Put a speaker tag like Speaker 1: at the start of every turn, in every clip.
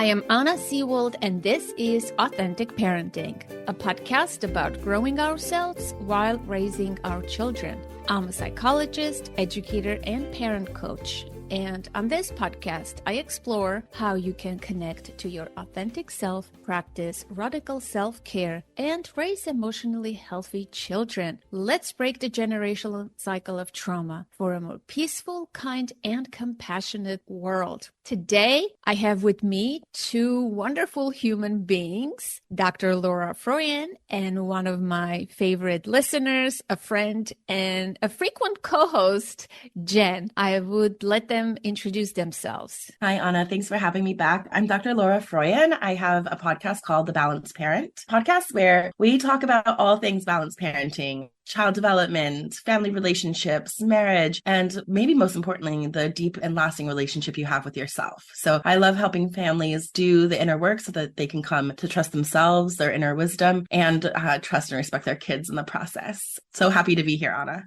Speaker 1: I am Anna Seewald, and this is Authentic Parenting, a podcast about growing ourselves while raising our children. I'm a psychologist, educator, and parent coach. And on this podcast, I explore how you can connect to your authentic self, practice radical self-care, and raise emotionally healthy children. Let's break the generational cycle of trauma for a more peaceful, kind, and compassionate world. Today, I have with me two wonderful human beings, Dr. Laura Froyen, and one of my favorite listeners, a friend, and a frequent co-host, Jen. I would let them introduce themselves.
Speaker 2: Hi, Anna. Thanks for having me back. I'm Dr. Laura Froyen. I have a podcast called The Balanced Parent podcast where we talk about all things balanced parenting, child development, family relationships, marriage, and maybe most importantly, the deep and lasting relationship you have with yourself. So I love helping families do the inner work so that they can come to trust themselves, their inner wisdom, and trust and respect their kids in the process. So happy to be here, Anna.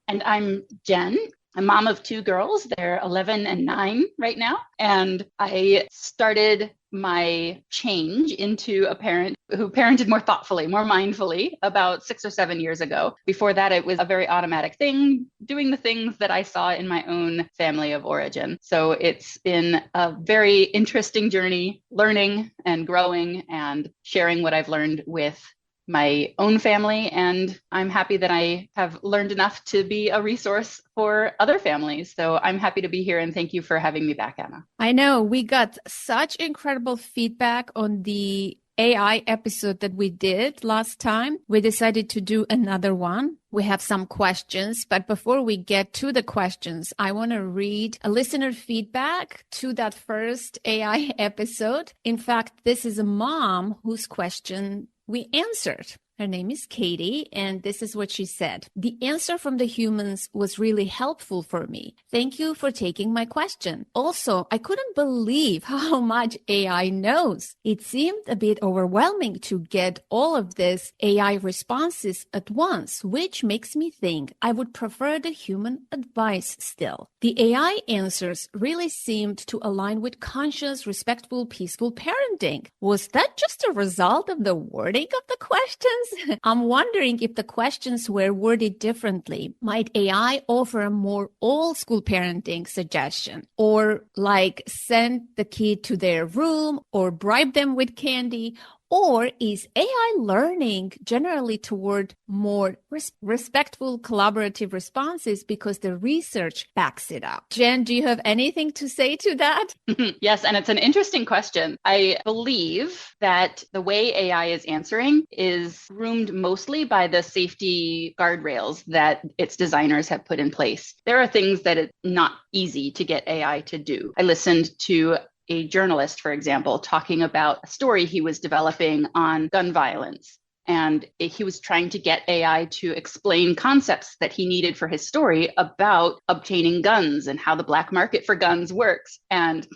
Speaker 3: And I'm Jen. I'm a mom of two girls. They're 11 and 9 right now. And I started my change into a parent who parented more thoughtfully, more mindfully about 6 or 7 years ago. Before that, it was a very automatic thing, doing the things that I saw in my own family of origin. So it's been a very interesting journey, learning and growing and sharing what I've learned with my own family. And I'm happy that I have learned enough to be a resource for other families. So I'm happy to be here. And thank you for having me back, Anna.
Speaker 1: I know we got such incredible feedback on the AI episode that we did last time. We decided to do another one. We have some questions, but before we get to the questions, I want to read a listener feedback to that first AI episode. In fact, this is a mom whose question we answered. Her name is Katie, and this is what she said. The answer from the humans was really helpful for me. Thank you for taking my question. Also, I couldn't believe how much AI knows. It seemed a bit overwhelming to get all of this AI responses at once, which makes me think I would prefer the human advice still. The AI answers really seemed to align with conscious, respectful, peaceful parenting. Was that just a result of the wording of the questions? I'm wondering if the questions were worded differently. Might AI offer a more old school parenting suggestion, or like send the kid to their room or bribe them with candy? Or is AI learning generally toward more respectful, collaborative responses because the research backs it up? Jen, do you have anything to say to that?
Speaker 3: Yes, and it's an interesting question. I believe that the way AI is answering is groomed mostly by the safety guardrails that its designers have put in place. There are things that it's not easy to get AI to do. I listened to a journalist, for example, talking about a story he was developing on gun violence. And he was trying to get AI to explain concepts that he needed for his story about obtaining guns and how the black market for guns works. And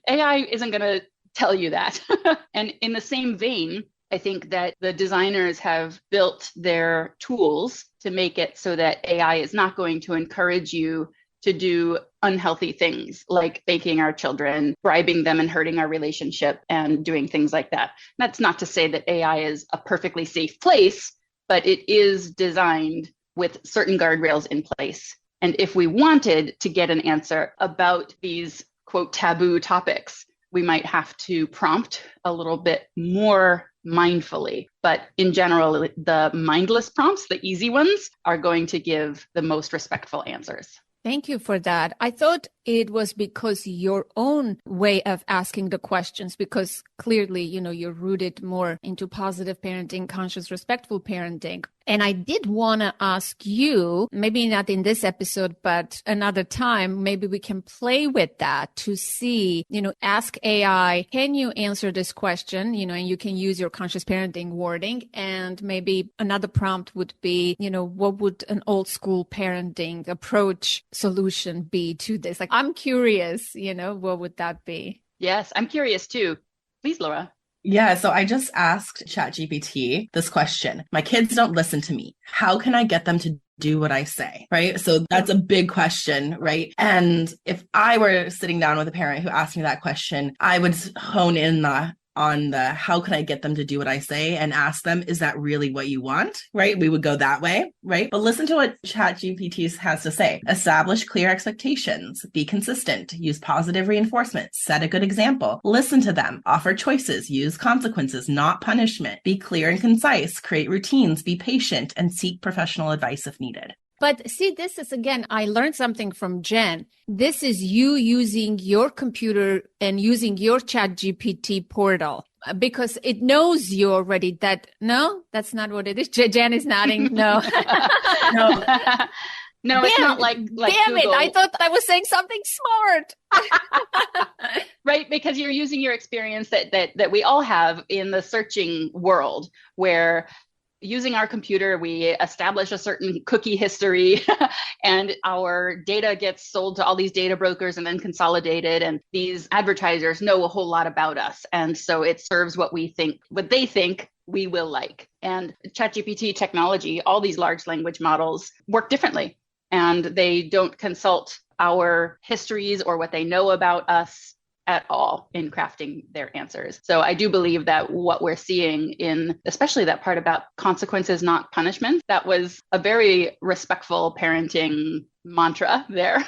Speaker 3: AI isn't going to tell you that. And in the same vein, I think that the designers have built their tools to make it so that AI is not going to encourage you to do unhealthy things like baking our children, bribing them and hurting our relationship and doing things like that. That's not to say that AI is a perfectly safe place, but it is designed with certain guardrails in place. And if we wanted to get an answer about these, quote, taboo topics, we might have to prompt a little bit more mindfully. But in general, the mindless prompts, the easy ones, are going to give the most respectful answers.
Speaker 1: Thank you for that. I thought it was because your own way of asking the questions, because clearly, you're rooted more into positive parenting, conscious, respectful parenting. And I did want to ask you, maybe not in this episode, but another time, maybe we can play with that to see, ask AI, can you answer this question? And you can use your conscious parenting wording. And maybe another prompt would be, what would an old school parenting approach solution be to this? Like, I'm curious, what would that be?
Speaker 3: Yes, I'm curious too. Please, Laura.
Speaker 2: Yeah, so I just asked ChatGPT this question. My kids don't listen to me. How can I get them to do what I say, right? So that's a big question, right? And if I were sitting down with a parent who asked me that question, I would hone in on the how can I get them to do what I say and ask them, is that really what you want? Right? We would go that way, right? But listen to what ChatGPT has to say. Establish clear expectations, be consistent, use positive reinforcement, set a good example, listen to them, offer choices, use consequences, not punishment, be clear and concise, create routines, be patient, and seek professional advice if needed.
Speaker 1: But see, this is, again, I learned something from Jen. This is you using your computer and using your ChatGPT portal because it knows you already that, no, that's not what it is. Jen is nodding. No.
Speaker 2: No.
Speaker 3: No, it's not like
Speaker 1: damn
Speaker 3: Google.
Speaker 1: It. I thought I was saying something smart.
Speaker 3: Right, because you're using your experience that we all have in the searching world where using our computer, we establish a certain cookie history and our data gets sold to all these data brokers and then consolidated. And these advertisers know a whole lot about us. And so it serves what they think we will like. And ChatGPT technology, all these large language models work differently. And they don't consult our histories or what they know about us at all in crafting their answers. So I do believe that what we're seeing in, especially that part about consequences, not punishment, that was a very respectful parenting mantra there.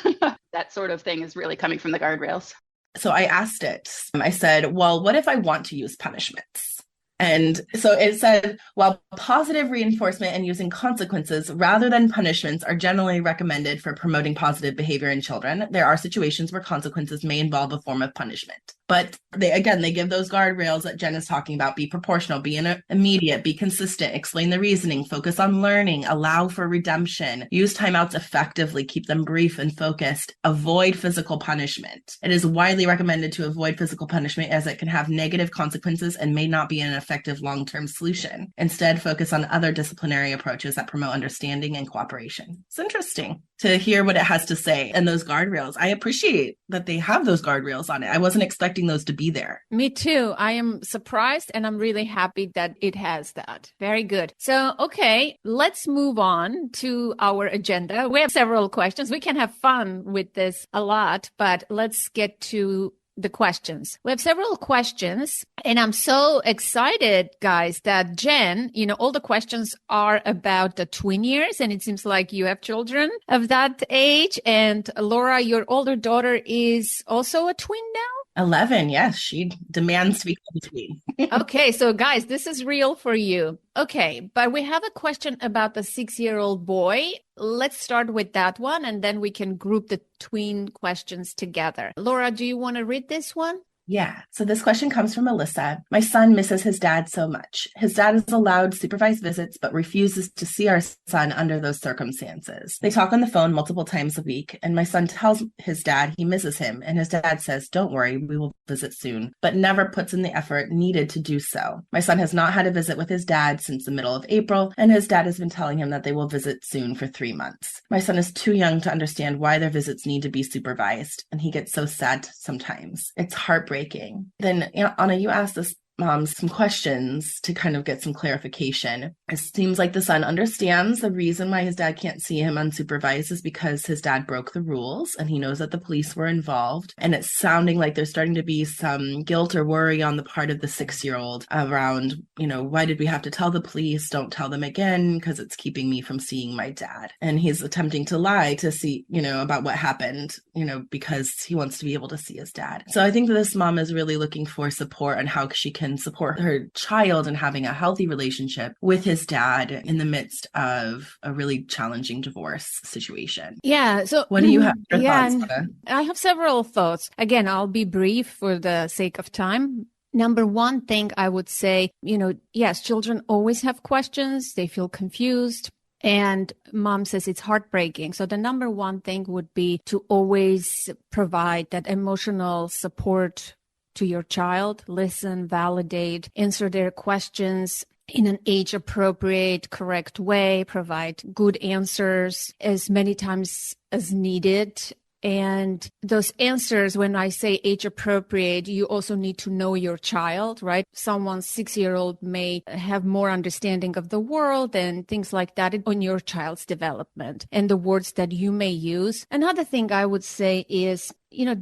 Speaker 3: That sort of thing is really coming from the guardrails.
Speaker 2: So I asked it, I said, well, what if I want to use punishments? And so it said, while positive reinforcement and using consequences rather than punishments are generally recommended for promoting positive behavior in children, there are situations where consequences may involve a form of punishment. But they give those guardrails that Jen is talking about. Be proportional, be immediate, be consistent, explain the reasoning, focus on learning, allow for redemption, use timeouts effectively, keep them brief and focused, avoid physical punishment. It is widely recommended to avoid physical punishment as it can have negative consequences and may not be an effective long-term solution. Instead, focus on other disciplinary approaches that promote understanding and cooperation. It's interesting to hear what it has to say. And those guardrails, I appreciate that they have those guardrails on it. I wasn't expecting those to be there.
Speaker 1: Me too. I am surprised and I'm really happy that it has that. Very good. So, okay, let's move on to our agenda. We have several questions. We can have fun with this a lot, but let's get to the questions. We have several questions and I'm so excited, guys, that Jen, all the questions are about the twin years and it seems like you have children of that age. And Laura, your older daughter is also a twin now?
Speaker 2: 11, yes, she demands to be between.
Speaker 1: Okay, so guys, this is real for you. Okay, but we have a question about the 6-year-old boy. Let's start with that one, and then we can group the tween questions together. Laura, do you want to read this one?
Speaker 2: Yeah. So this question comes from Alyssa. My son misses his dad so much. His dad is allowed supervised visits, but refuses to see our son under those circumstances. They talk on the phone multiple times a week, and my son tells his dad he misses him, and his dad says, "Don't worry, we will visit soon," but never puts in the effort needed to do so. My son has not had a visit with his dad since the middle of April, and his dad has been telling him that they will visit soon for 3 months. My son is too young to understand why their visits need to be supervised, and he gets so sad sometimes. It's heartbreaking. Then, Anna, you asked this mom some questions to kind of get some clarification. It seems like the son understands the reason why his dad can't see him unsupervised is because his dad broke the rules and he knows that the police were involved. And it's sounding like there's starting to be some guilt or worry on the part of the 6-year-old around, why did we have to tell the police? Don't tell them again because it's keeping me from seeing my dad. And he's attempting to lie to see, about what happened, because he wants to be able to see his dad. So I think that this mom is really looking for support on how she can support her child and having a healthy relationship with his dad in the midst of a really challenging divorce situation.
Speaker 1: Yeah. So
Speaker 2: what do you have for thoughts, Anna?
Speaker 1: I have several thoughts. Again, I'll be brief for the sake of time. Number one thing I would say, yes, children always have questions. They feel confused. And mom says it's heartbreaking. So the number one thing would be to always provide that emotional support to your child, listen, validate, answer their questions in an age-appropriate, correct way, provide good answers as many times as needed. And those answers, when I say age appropriate, you also need to know your child, right? Someone's 6-year-old may have more understanding of the world and things like that on your child's development and the words that you may use. Another thing I would say is,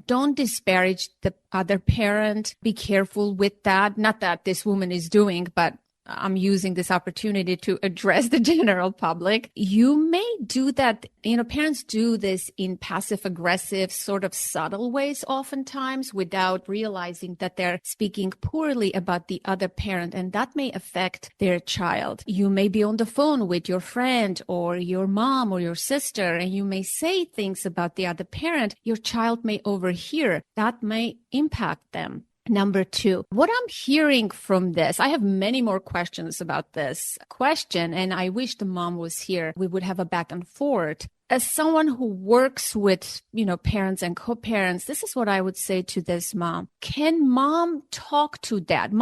Speaker 1: don't disparage the other parent. Be careful with that. Not that this woman is doing, but I'm using this opportunity to address the general public. You may do that. Parents do this in passive aggressive, sort of subtle ways oftentimes without realizing that they're speaking poorly about the other parent, and that may affect their child. You may be on the phone with your friend or your mom or your sister, and you may say things about the other parent. Your child may overhear. That may impact them. Number 2, what I'm hearing from this, I have many more questions about this question, and I wish the mom was here. We would have a back and forth. As someone who works with, parents and co-parents, this is what I would say to this mom. Can mom talk to dad?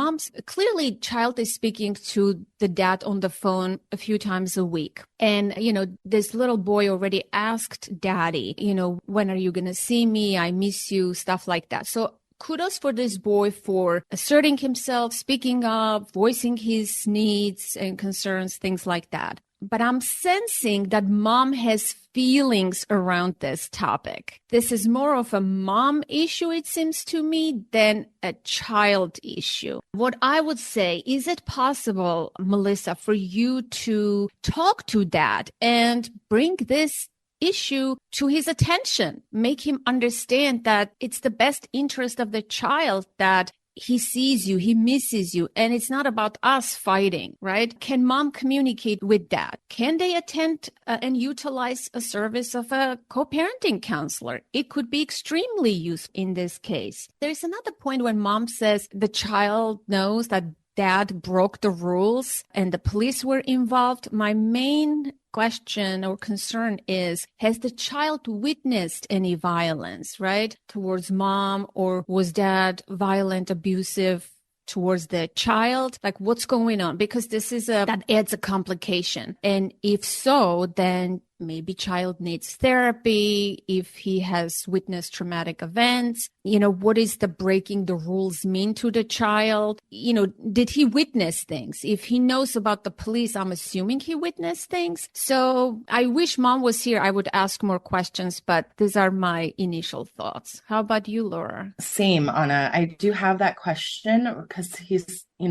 Speaker 1: Clearly child is speaking to the dad on the phone a few times a week. And, this little boy already asked daddy, when are you going to see me? I miss you, stuff like that. So kudos for this boy for asserting himself, speaking up, voicing his needs and concerns, things like that. But I'm sensing that mom has feelings around this topic. This is more of a mom issue, it seems to me, than a child issue. What I would say, is it possible, Melissa, for you to talk to dad and bring this issue to his attention, make him understand that it's the best interest of the child that he sees you, he misses you, and it's not about us fighting, right? Can mom communicate with dad? Can they attend and utilize a service of a co-parenting counselor? It could be extremely useful in this case. There's another point when mom says the child knows that dad broke the rules and the police were involved. My main question or concern is, has the child witnessed any violence, right, towards mom, or was dad violent, abusive towards the child? Like, what's going on? Because that adds a complication. And if so, then maybe child needs therapy. If he has witnessed traumatic events, what is the breaking the rules mean to the child? Did he witness things? If he knows about the police, I'm assuming he witnessed things. So I wish mom was here. I would ask more questions, but these are my initial thoughts. How about you, Laura?
Speaker 2: Same, Anna. I do have that question because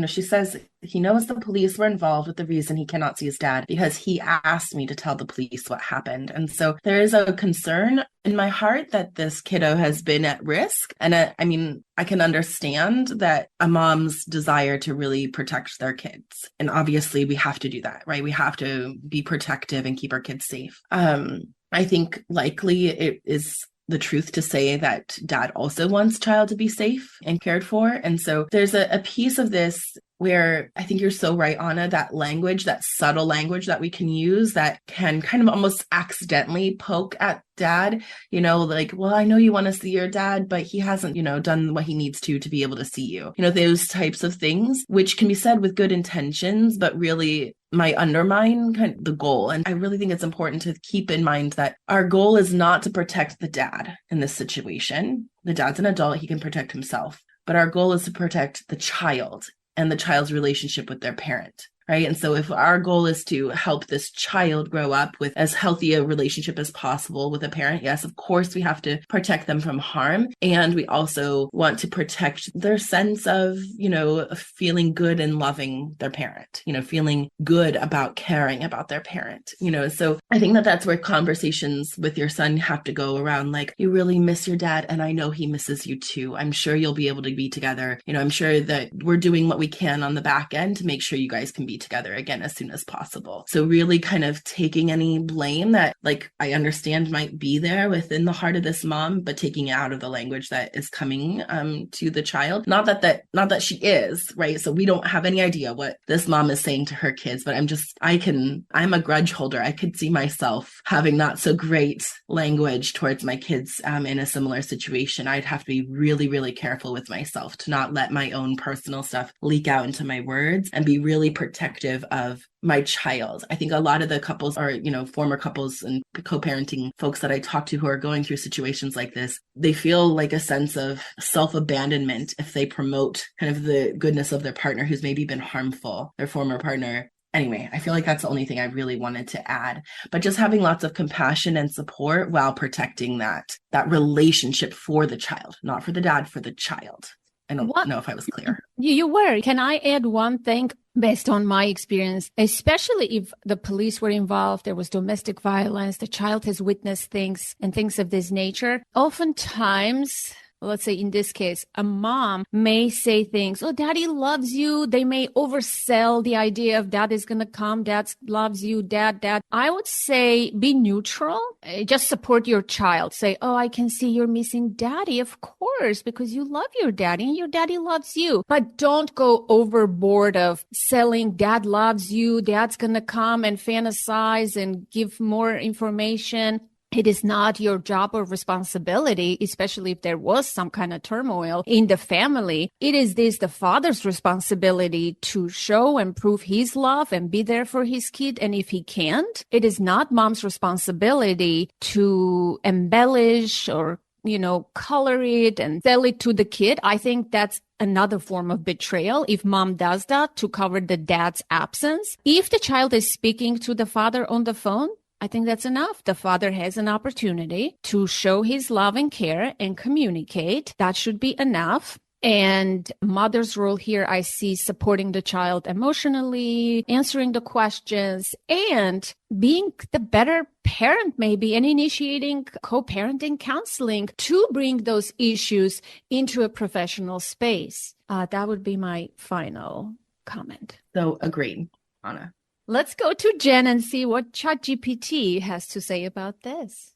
Speaker 2: she says he knows the police were involved with the reason he cannot see his dad because he asked me to tell the police what happened. And so there is a concern in my heart that this kiddo has been at risk. And I can understand that a mom's desire to really protect their kids. And obviously we have to do that, right? We have to be protective and keep our kids safe. I think likely it is the truth to say that dad also wants child to be safe and cared for. And so there's a piece of this where I think you're so right, Anna, that language, that subtle language that we can use that can kind of almost accidentally poke at dad, like, well, I know you want to see your dad, but he hasn't, done what he needs to be able to see you. Those types of things, which can be said with good intentions, but really might undermine kind of the goal. And I really think it's important to keep in mind that our goal is not to protect the dad in this situation. The dad's an adult, he can protect himself, but our goal is to protect the child and the child's relationship with their parent. Right. And so if our goal is to help this child grow up with as healthy a relationship as possible with a parent, yes, of course, we have to protect them from harm. And we also want to protect their sense of, feeling good and loving their parent, feeling good about caring about their parent, So I think that that's where conversations with your son have to go around, like, you really miss your dad. And I know he misses you too. I'm sure you'll be able to be together. I'm sure that we're doing what we can on the back end to make sure you guys can be together again as soon as possible. So really kind of taking any blame that, like, I understand might be there within the heart of this mom, but taking it out of the language that is coming to the child. Not that she is, right? So we don't have any idea what this mom is saying to her kids, but I'm a grudge holder. I could see myself having not so great language towards my kids in a similar situation. I'd have to be really, really careful with myself to not let my own personal stuff leak out into my words and be really protective protective of my child. I think a lot of the couples are, former couples and co-parenting folks that I talk to who are going through situations like this, they feel like a sense of self-abandonment if they promote kind of the goodness of their partner who's maybe been harmful, their former partner. Anyway, I feel like that's the only thing I really wanted to add, but just having lots of compassion and support while protecting that relationship for the child, not for the dad, for the child. I don't know if I was clear.
Speaker 1: You were. Can I add one thing based on my experience, especially if the police were involved, there was domestic violence, the child has witnessed things and things of this nature. Oftentimes, let's say in this case, a mom may say things, oh, daddy loves you. They may oversell the idea of dad is going to come. Dad loves you. Dad. I would say be neutral. Just support your child. Say, oh, I can see you're missing daddy. Of course, because you love your daddy and your daddy loves you. But don't go overboard of selling dad loves you. Dad's going to come and fantasize and give more information. It is not your job or responsibility, especially if there was some kind of turmoil in the family. It is the father's responsibility to show and prove his love and be there for his kid. And if he can't, it is not mom's responsibility to embellish or, color it and sell it to the kid. I think that's another form of betrayal if mom does that to cover the dad's absence. If the child is speaking to the father on the phone, I think that's enough. The father has an opportunity to show his love and care and communicate. That should be enough. And mother's role here, I see supporting the child emotionally, answering the questions, and being the better parent maybe, and initiating co-parenting counseling to bring those issues into a professional space. That would be my final comment.
Speaker 2: So agreed, Anna.
Speaker 1: Let's go to Jen and see what ChatGPT has to say about this.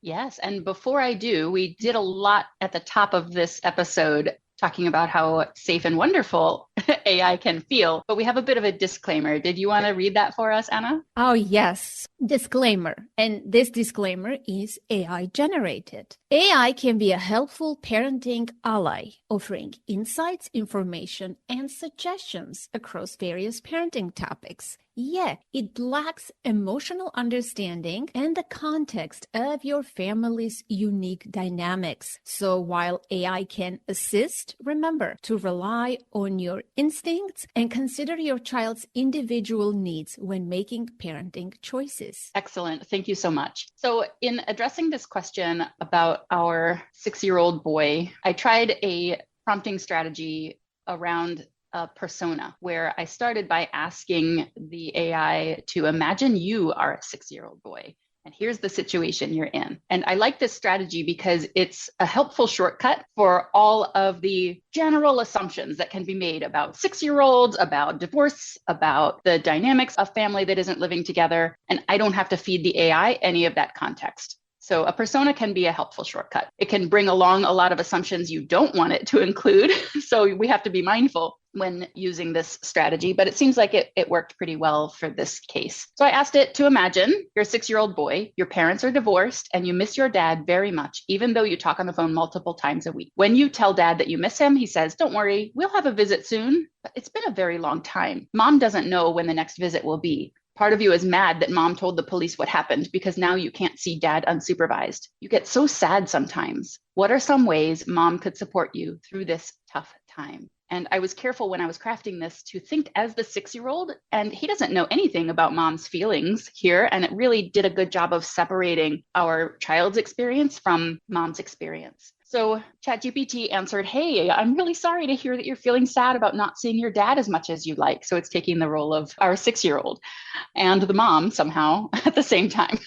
Speaker 3: Yes. And before I do, we did a lot at the top of this episode talking about how safe and wonderful AI can feel, but we have a bit of a disclaimer. Did you want to read that for us, Anna?
Speaker 1: Oh, yes. Disclaimer. And this disclaimer is AI generated. AI can be a helpful parenting ally, offering insights, information, and suggestions across various parenting topics. Yet, it lacks emotional understanding and the context of your family's unique dynamics. So while AI can assist, remember to rely on your instincts and consider your child's individual needs when making parenting choices.
Speaker 3: Excellent. Thank you so much. So in addressing this question about our 6-year-old boy, I tried a prompting strategy around a persona where I started by asking the AI to imagine you are a 6-year-old boy. And here's the situation you're in. And I like this strategy because it's a helpful shortcut for all of the general assumptions that can be made about 6-year-olds, about divorce, about the dynamics of family that isn't living together. And I don't have to feed the AI any of that context. So a persona can be a helpful shortcut. It can bring along a lot of assumptions you don't want it to include. So we have to be mindful when using this strategy, but it seems like it worked pretty well for this case. So I asked it to imagine you're a 6-year-old boy, your parents are divorced, and you miss your dad very much, even though you talk on the phone multiple times a week. When you tell dad that you miss him, he says, don't worry, we'll have a visit soon. But it's been a very long time. Mom doesn't know when the next visit will be. Part of you is mad that mom told the police what happened because now you can't see dad unsupervised. You get so sad sometimes. What are some ways mom could support you through this tough time? And I was careful when I was crafting this to think as the 6-year-old, and he doesn't know anything about mom's feelings here. And it really did a good job of separating our child's experience from mom's experience. So ChatGPT answered, hey, I'm really sorry to hear that you're feeling sad about not seeing your dad as much as you'd like. So it's taking the role of our 6-year-old and the mom somehow at the same time.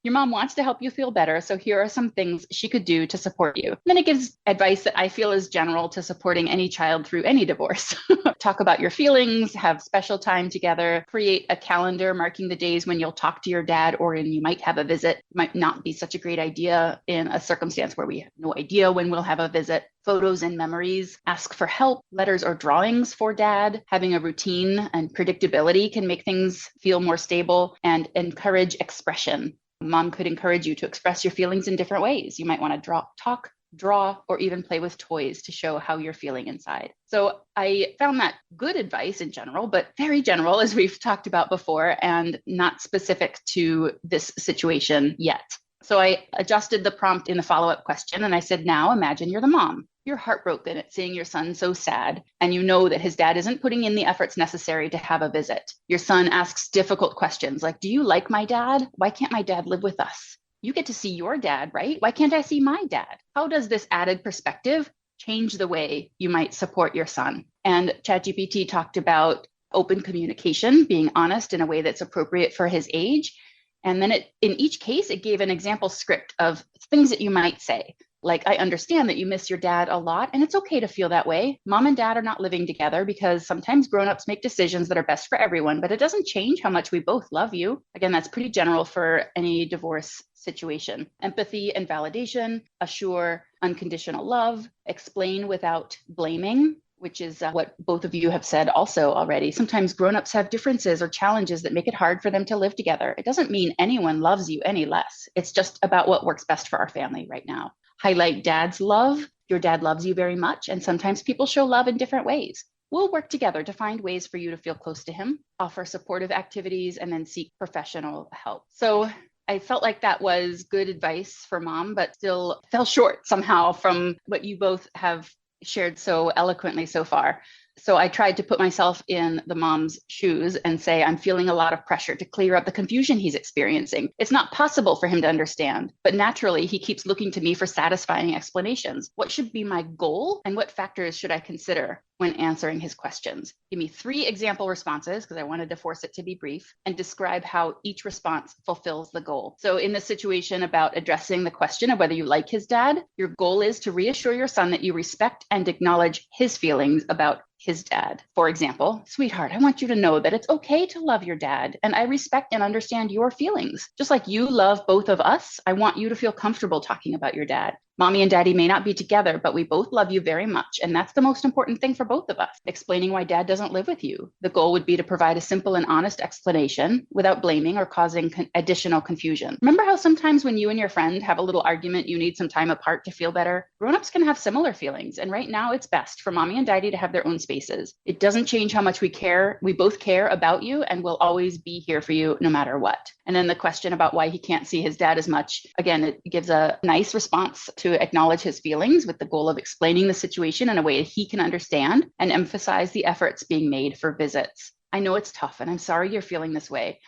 Speaker 3: Your mom wants to help you feel better, so here are some things she could do to support you. And then it gives advice that I feel is general to supporting any child through any divorce. Talk about your feelings, have special time together, create a calendar marking the days when you'll talk to your dad or when you might have a visit. Might not be such a great idea in a circumstance where we have no idea when we'll have a visit. Photos and memories, ask for help, letters or drawings for dad. Having a routine and predictability can make things feel more stable, and encourage expression. Mom could encourage you to express your feelings in different ways. You might want to talk, draw, or even play with toys to show how you're feeling inside. So I found that good advice in general, but very general, as we've talked about before, and not specific to this situation yet. So I adjusted the prompt in the follow-up question and I said, now imagine you're the mom. You're heartbroken at seeing your son so sad, and you know that his dad isn't putting in the efforts necessary to have a visit. Your son asks difficult questions like, do you like my dad? Why can't my dad live with us? You get to see your dad, right? Why can't I see my dad? How does this added perspective change the way you might support your son? And ChatGPT talked about open communication, being honest in a way that's appropriate for his age. And then in each case, it gave an example script of things that you might say. Like, I understand that you miss your dad a lot, and it's okay to feel that way. Mom and dad are not living together because sometimes grownups make decisions that are best for everyone, but it doesn't change how much we both love you. Again, that's pretty general for any divorce situation. Empathy and validation, assure unconditional love, explain without blaming, which is what both of you have said also already. Sometimes grownups have differences or challenges that make it hard for them to live together. It doesn't mean anyone loves you any less. It's just about what works best for our family right now. Highlight dad's love. Your dad loves you very much, and sometimes people show love in different ways. We'll work together to find ways for you to feel close to him, offer supportive activities, and then seek professional help. So I felt like that was good advice for mom, but still fell short somehow from what you both have shared so eloquently so far. So I tried to put myself in the mom's shoes and say, I'm feeling a lot of pressure to clear up the confusion he's experiencing. It's not possible for him to understand, but naturally he keeps looking to me for satisfying explanations. What should be my goal, and what factors should I consider when answering his questions? Give me 3 example responses, because I wanted to force it to be brief, and describe how each response fulfills the goal. So in this situation about addressing the question of whether you like his dad, your goal is to reassure your son that you respect and acknowledge his feelings about his dad. For example, sweetheart, I want you to know that it's okay to love your dad, and I respect and understand your feelings. Just like you love both of us, I want you to feel comfortable talking about your dad. Mommy and daddy may not be together, but we both love you very much. And that's the most important thing for both of us. Explaining why dad doesn't live with you. The goal would be to provide a simple and honest explanation without blaming or causing additional confusion. Remember how sometimes when you and your friend have a little argument, you need some time apart to feel better? Grown-ups can have similar feelings. And right now it's best for mommy and daddy to have their own spaces. It doesn't change how much we care. We both care about you and will always be here for you no matter what. And then the question about why he can't see his dad as much, again, it gives a nice response to acknowledge his feelings with the goal of explaining the situation in a way that he can understand and emphasize the efforts being made for visits. I know it's tough, and I'm sorry you're feeling this way.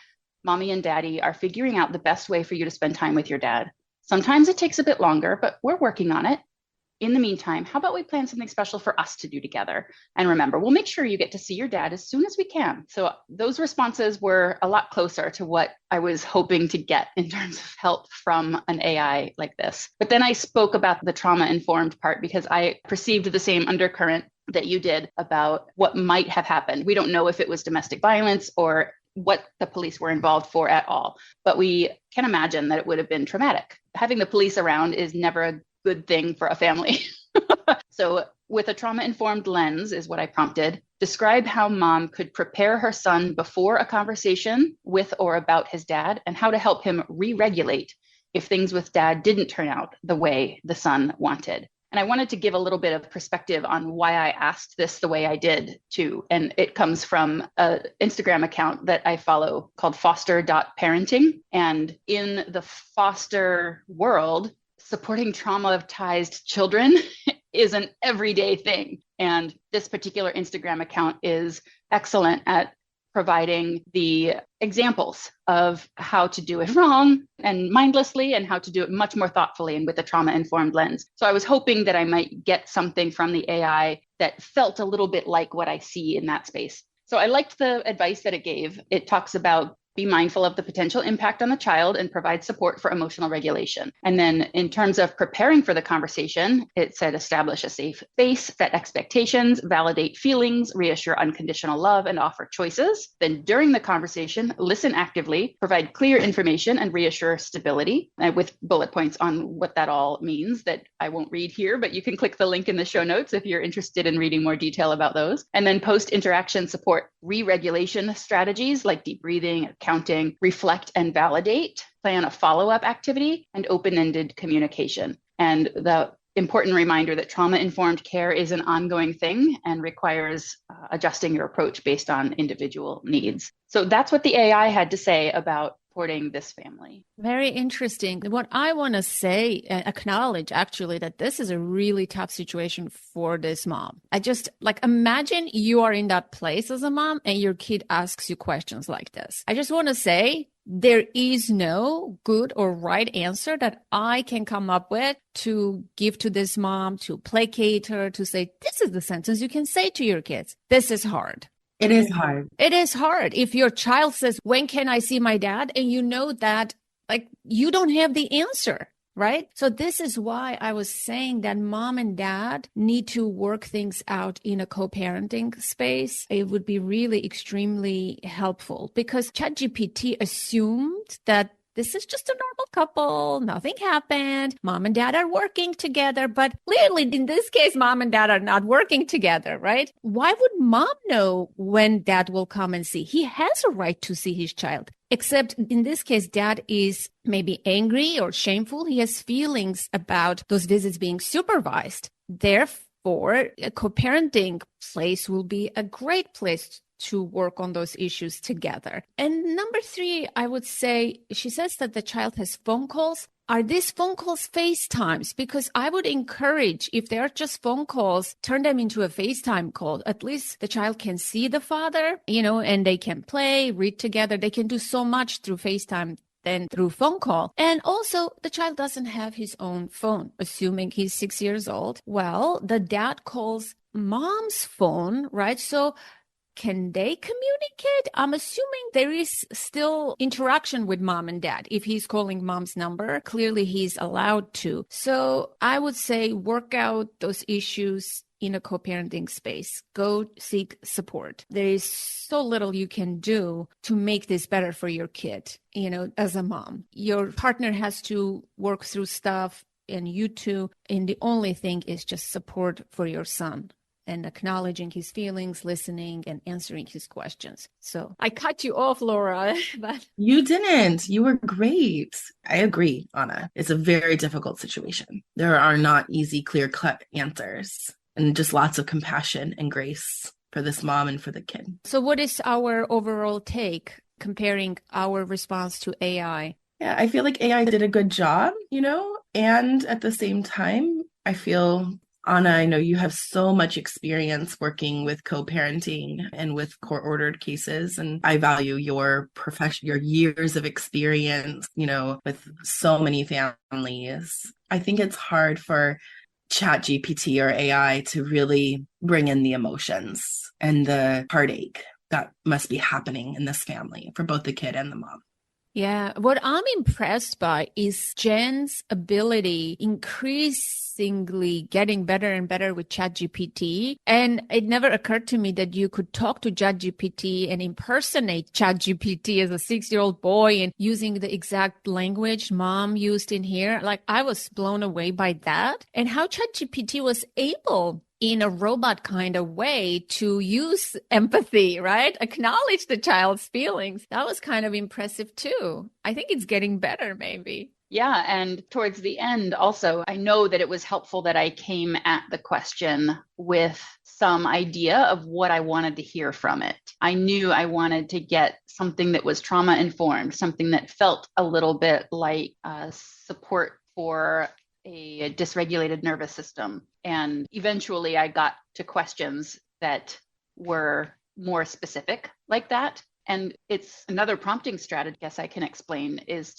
Speaker 3: Mommy and daddy are figuring out the best way for you to spend time with your dad. Sometimes it takes a bit longer, but we're working on it. In the meantime, how about we plan something special for us to do together? And remember, we'll make sure you get to see your dad as soon as we can. So those responses were a lot closer to what I was hoping to get in terms of help from an AI like this. But then I spoke about the trauma-informed part because I perceived the same undercurrent that you did about what might have happened. We don't know if it was domestic violence or what the police were involved for at all, but we can imagine that it would have been traumatic. Having the police around is never a good thing for a family. So with a trauma-informed lens is what I prompted. Describe how mom could prepare her son before a conversation with or about his dad, and how to help him re-regulate if things with dad didn't turn out the way the son wanted. And I wanted to give a little bit of perspective on why I asked this the way I did too. And it comes from an Instagram account that I follow called foster.parenting. And in the foster world, supporting traumatized children is an everyday thing. And this particular Instagram account is excellent at providing the examples of how to do it wrong and mindlessly, and how to do it much more thoughtfully and with a trauma-informed lens. So I was hoping that I might get something from the AI that felt a little bit like what I see in that space. So I liked the advice that it gave. It talks about be mindful of the potential impact on the child and provide support for emotional regulation. And then in terms of preparing for the conversation, it said establish a safe space, set expectations, validate feelings, reassure unconditional love, and offer choices. Then during the conversation, listen actively, provide clear information, and reassure stability, with bullet points on what that all means that I won't read here, but you can click the link in the show notes if you're interested in reading more detail about those. And then post-interaction support re-regulation strategies like deep breathing, counting, reflect and validate, plan a follow-up activity, and open-ended communication. And the important reminder that trauma-informed care is an ongoing thing and requires adjusting your approach based on individual needs. So that's what the AI had to say about supporting this family.
Speaker 1: Very interesting. What I want to say, acknowledge actually, that this is a really tough situation for this mom. I just imagine you are in that place as a mom and your kid asks you questions like this. I just want to say there is no good or right answer that I can come up with to give to this mom, to placate her, to say, this is the sentence you can say to your kids. This is hard.
Speaker 2: It is hard.
Speaker 1: It is hard. If your child says, when can I see my dad? And you know that you don't have the answer, right? So this is why I was saying that mom and dad need to work things out in a co-parenting space. It would be really extremely helpful because ChatGPT assumed that this is just a normal couple. Nothing happened. Mom and dad are working together. But clearly, in this case, mom and dad are not working together, right? Why would mom know when dad will come and see? He has a right to see his child. Except in this case, dad is maybe angry or shameful. He has feelings about those visits being supervised. Therefore, a co-parenting place will be a great place to work on those issues together. And number 3, I would say, she says that the child has phone calls. Are these phone calls FaceTimes? Because I would encourage, if they're just phone calls, turn them into a FaceTime call. At least the child can see the father, and they can play, read together. They can do so much through FaceTime than through phone call. And also, the child doesn't have his own phone, assuming he's 6 years old. Well, the dad calls mom's phone, right? So can they communicate? I'm assuming there is still interaction with mom and dad. If he's calling mom's number, clearly he's allowed to. So I would say work out those issues in a co-parenting space. Go seek support. There is so little you can do to make this better for your kid, as a mom. Your partner has to work through stuff and you too. And the only thing is just support for your son and acknowledging his feelings, listening, and answering his questions. So I cut you off, Laura. But
Speaker 2: You didn't. You were great. I agree, Anna. It's a very difficult situation. There are not easy, clear-cut answers, and just lots of compassion and grace for this mom and for the kid.
Speaker 1: So what is our overall take comparing our response to AI?
Speaker 2: Yeah, I feel like AI did a good job, and at the same time, I feel, Anna, I know you have so much experience working with co-parenting and with court-ordered cases, and I value your your years of experience, with so many families. I think it's hard for ChatGPT or AI to really bring in the emotions and the heartache that must be happening in this family for both the kid and the mom.
Speaker 1: Yeah, what I'm impressed by is Jen's ability increasingly getting better and better with ChatGPT. And it never occurred to me that you could talk to ChatGPT and impersonate ChatGPT as a 6-year-old boy and using the exact language mom used in here. I was blown away by that and how ChatGPT was able in a robot kind of way to use empathy, right? Acknowledge the child's feelings. That was kind of impressive too. I think it's getting better maybe.
Speaker 3: Yeah. And towards the end also, I know that it was helpful that I came at the question with some idea of what I wanted to hear from it. I knew I wanted to get something that was trauma informed, something that felt a little bit like support for a dysregulated nervous system. And eventually I got to questions that were more specific like that. And it's another prompting strategy, I guess I can explain, is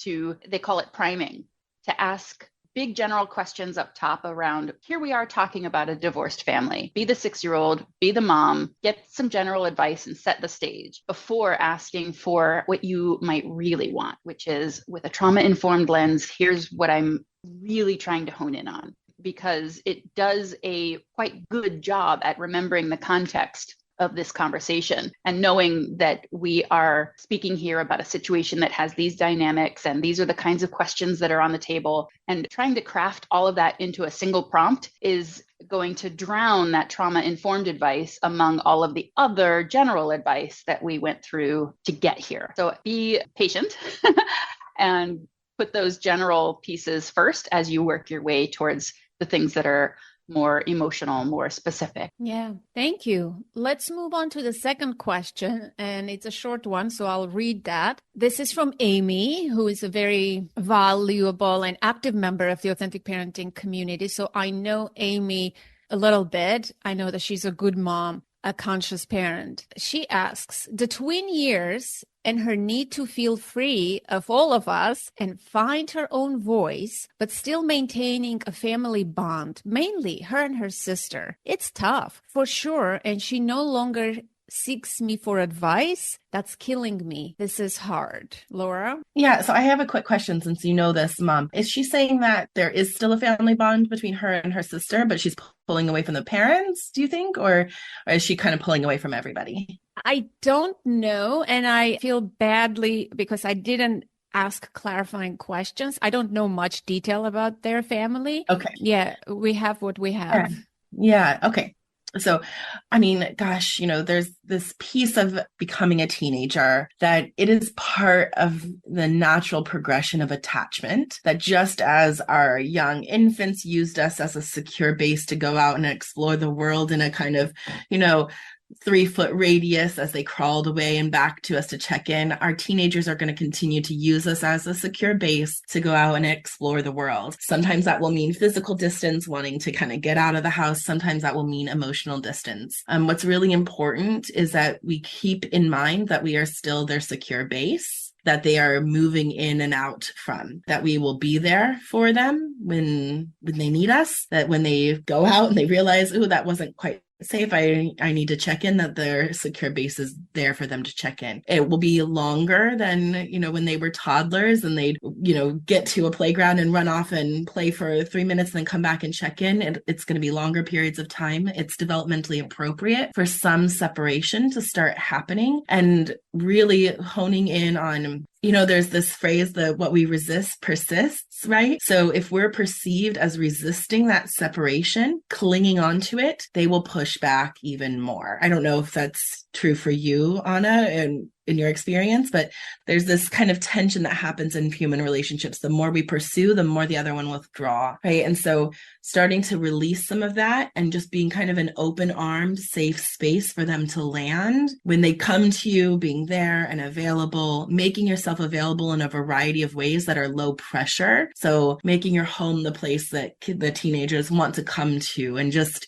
Speaker 3: they call it priming, to ask big general questions up top around, here we are talking about a divorced family. Be the 6-year-old, be the mom, get some general advice and set the stage before asking for what you might really want, which is with a trauma-informed lens, here's what I'm really trying to hone in on, because it does a quite good job at remembering the context of this conversation and knowing that we are speaking here about a situation that has these dynamics and these are the kinds of questions that are on the table, and trying to craft all of that into a single prompt is going to drown that trauma-informed advice among all of the other general advice that we went through to get here. So be patient and put those general pieces first as you work your way towards the things that are more emotional, more specific.
Speaker 1: Yeah, thank you. Let's move on to the second question, and it's a short one, so I'll read that. This is from Amy, who is a very valuable and active member of the Authentic Parenting community. So I know Amy a little bit. I know that she's a good mom, a conscious parent. She asks, the twin years and her need to feel free of all of us and find her own voice, but still maintaining a family bond, mainly her and her sister. It's tough, for sure, and she no longer seeks me for advice. That's killing me. This is hard. Laura?
Speaker 2: Yeah, so I have a quick question since you know this, Mom. Is she saying that there is still a family bond between her and her sister, but she's pulling away from the parents, do you think? Or is she kind of pulling away from everybody?
Speaker 1: I don't know. And I feel badly because I didn't ask clarifying questions. I don't know much detail about their family.
Speaker 2: Okay.
Speaker 1: Yeah, we have what we have.
Speaker 2: Yeah. Okay. So, I mean, gosh, there's this piece of becoming a teenager that it is part of the natural progression of attachment, that just as our young infants used us as a secure base to go out and explore the world in a kind of, 3-foot radius as they crawled away and back to us to check in, our teenagers are going to continue to use us as a secure base to go out and explore the world. Sometimes that will mean physical distance, wanting to kind of get out of the house. Sometimes that will mean emotional distance. What's really important is that we keep in mind that we are still their secure base, that they are moving in and out from, that we will be there for them when they need us, that when they go out and they realize, oh, that wasn't quite safe, I need to check in, that their secure base is there for them to check in. It will be longer than, when they were toddlers and they'd, get to a playground and run off and play for 3 minutes and then come back and check in. It's going to be longer periods of time. It's developmentally appropriate for some separation to start happening and really honing in on, there's this phrase that what we resist persists, right? So if we're perceived as resisting that separation, clinging onto it, they will push back even more. I don't know if that's true for you, Anna, and in your experience, but there's this kind of tension that happens in human relationships. The more we pursue, the more the other one will withdraw, right? And so starting to release some of that and just being kind of an open-armed, safe space for them to land. When they come to you, being there and available, making yourself available in a variety of ways that are low pressure. So making your home the place that the teenagers want to come to, and just,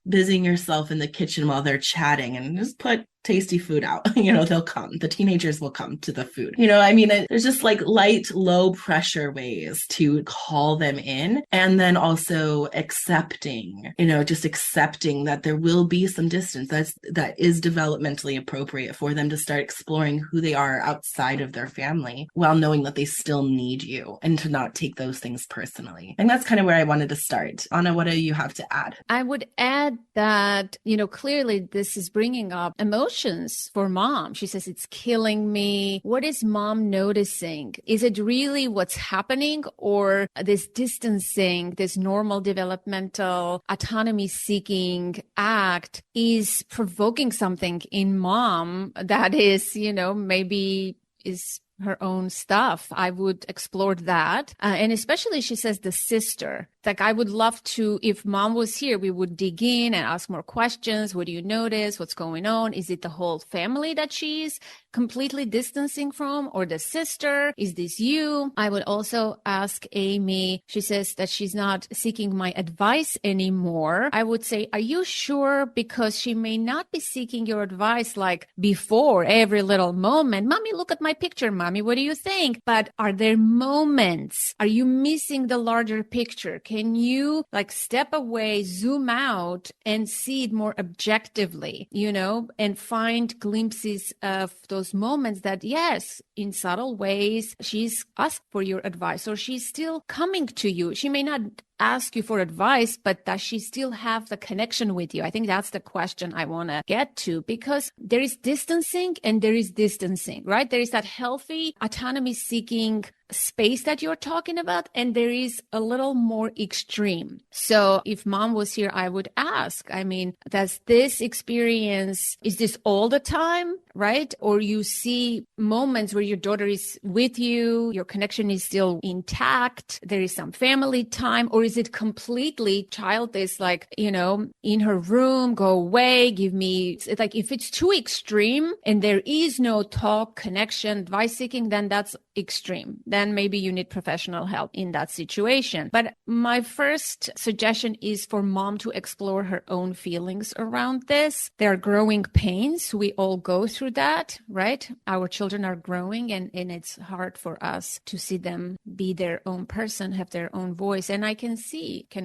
Speaker 2: busying yourself in the kitchen while they're chatting, and just put tasty food out. They'll come. The teenagers will come to the food. There's just like light, low pressure ways to call them in. And then also accepting, just accepting that there will be some distance that is developmentally appropriate for them to start exploring who they are outside of their family, while knowing that they still need you, and to not take those things personally. And that's kind of where I wanted to start. Anna, what do you have to add?
Speaker 1: I would add that, clearly this is bringing up emotions for mom. She says, it's killing me. What is mom noticing? Is it really what's happening, or this distancing, this normal developmental autonomy seeking act is provoking something in mom that is, maybe is her own stuff? I would explore that. And especially, she says, the sister. Like, I would love to, if mom was here, we would dig in and ask more questions. What do you notice? What's going on? Is it the whole family that she's completely distancing from, or the sister? Is this you? I would also ask Amy. She says that she's not seeking my advice anymore. I would say, are you sure? Because she may not be seeking your advice like before, every little moment. Mommy, look at my picture. Mommy, what do you think? But are there moments? Are you missing the larger picture? Can you step away, zoom out, and see it more objectively, and find glimpses of those moments that, yes, in subtle ways, she's asked for your advice, or she's still coming to you. She may not ask you for advice, but does she still have the connection with you? I think that's the question I want to get to, because there is distancing and there is distancing, right? There is that healthy autonomy seeking space that you're talking about, and there is a little more extreme. So if mom was here, I would ask, I mean, does this experience, is this all the time, right? Or you see moments where your daughter is with you, your connection is still intact, there is some family time, or is it completely child is like, you know, in her room, go away, give me, it's like if it's too extreme and there is no talk, connection, advice seeking, then that's extreme. Then maybe you need professional help in that situation. But my first suggestion is for mom to explore her own feelings around this. There are growing pains. We all go through that, right? Our children are growing and it's hard for us to see them be their own person, have their own voice. And I can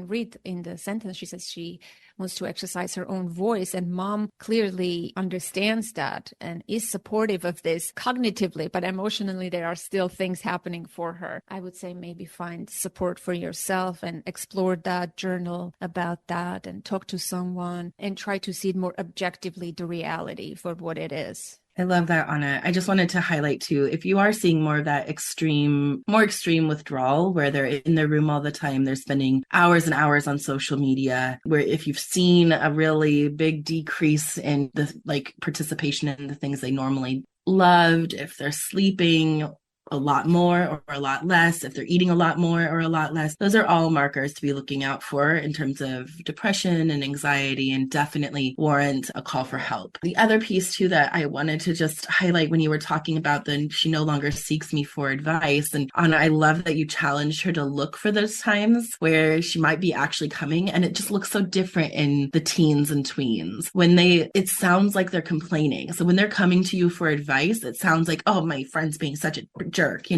Speaker 1: read in the sentence, she says she wants to exercise her own voice. And mom clearly understands that and is supportive of this cognitively, but emotionally, there are still things happening for her. I would say maybe find support for yourself and explore that, journal about that, and talk to someone and try to see it more objectively, the reality for what it is.
Speaker 2: I love that, Anna. I just wanted to highlight too, if you are seeing more of that more extreme withdrawal where they're in their room all the time, they're spending hours and hours on social media, where if you've seen a really big decrease in the participation in the things they normally loved, if they're sleeping a lot more or a lot less, if they're eating a lot more or a lot less, those are all markers to be looking out for in terms of depression and anxiety, and definitely warrant a call for help. The other piece too that I wanted to just highlight when you were talking about she no longer seeks me for advice, and Anna, I love that you challenged her to look for those times where she might be actually coming, and it just looks so different in the teens and tweens when it sounds like they're complaining. So when they're coming to you for advice, it sounds like, oh, my friend's being such a jerk,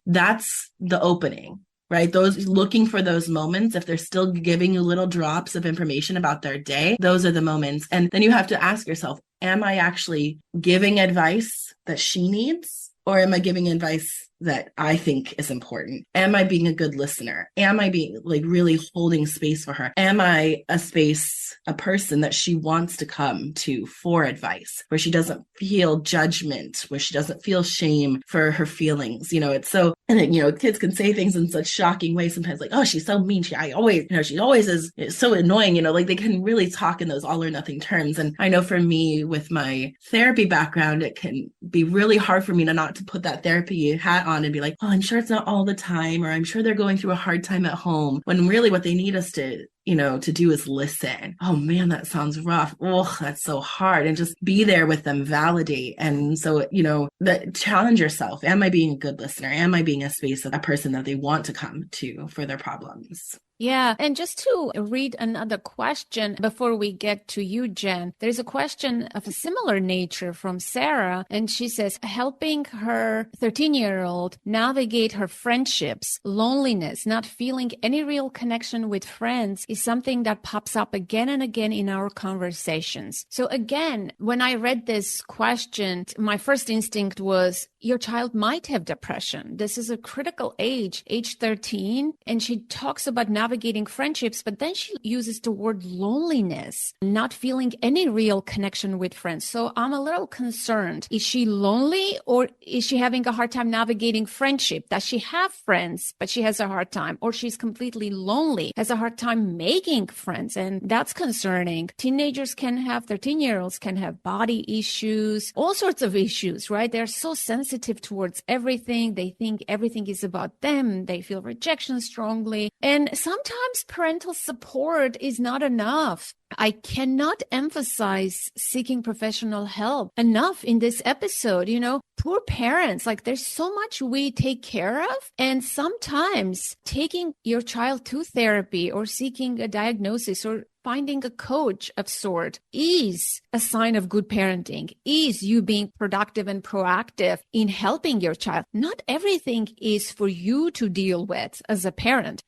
Speaker 2: that's the opening, right? Those looking for those moments, if they're still giving you little drops of information about their day, those are the moments. And then you have to ask yourself, am I actually giving advice that she needs? Or am I giving advice that I think is important? Am I being a good listener? Am I being really holding space for her? Am I a person that she wants to come to for advice, where she doesn't feel judgment, where she doesn't feel shame for her feelings? It's so, and then, kids can say things in such shocking ways sometimes, like, oh, she's so mean. She always is so annoying, they can really talk in those all or nothing terms. And I know for me, with my therapy background, it can be really hard for me not to put that therapy hat on and be like, oh, I'm sure it's not all the time, or I'm sure they're going through a hard time at home, when really what they need us to do is listen. Oh man, that sounds rough. Oh, that's so hard. And just be there with them, validate. And so, challenge yourself. Am I being a good listener? Am I being a space of a person that they want to come to for their problems?
Speaker 1: Yeah. And just to read another question before we get to you, Jen, there's a question of a similar nature from Sarah. And she says, helping her 13-year-old navigate her friendships, loneliness, not feeling any real connection with friends is something that pops up again and again in our conversations. So again, when I read this question, my first instinct was, your child might have depression. This is a critical age 13. And she talks about navigating friendships, but then she uses the word loneliness, not feeling any real connection with friends. So I'm a little concerned. Is she lonely, or is she having a hard time navigating friendship? Does she have friends, but she has a hard time? Or she's completely lonely, has a hard time making friends? And that's concerning. 13-year-olds can have body issues, all sorts of issues, right? They're so sensitive towards everything. They think everything is about them. They feel rejection strongly. And sometimes parental support is not enough. I cannot emphasize seeking professional help enough in this episode. Poor parents, there's so much we take care of. And sometimes taking your child to therapy or seeking a diagnosis or finding a coach of sort is a sign of good parenting, is you being productive and proactive in helping your child. Not everything is for you to deal with as a parent.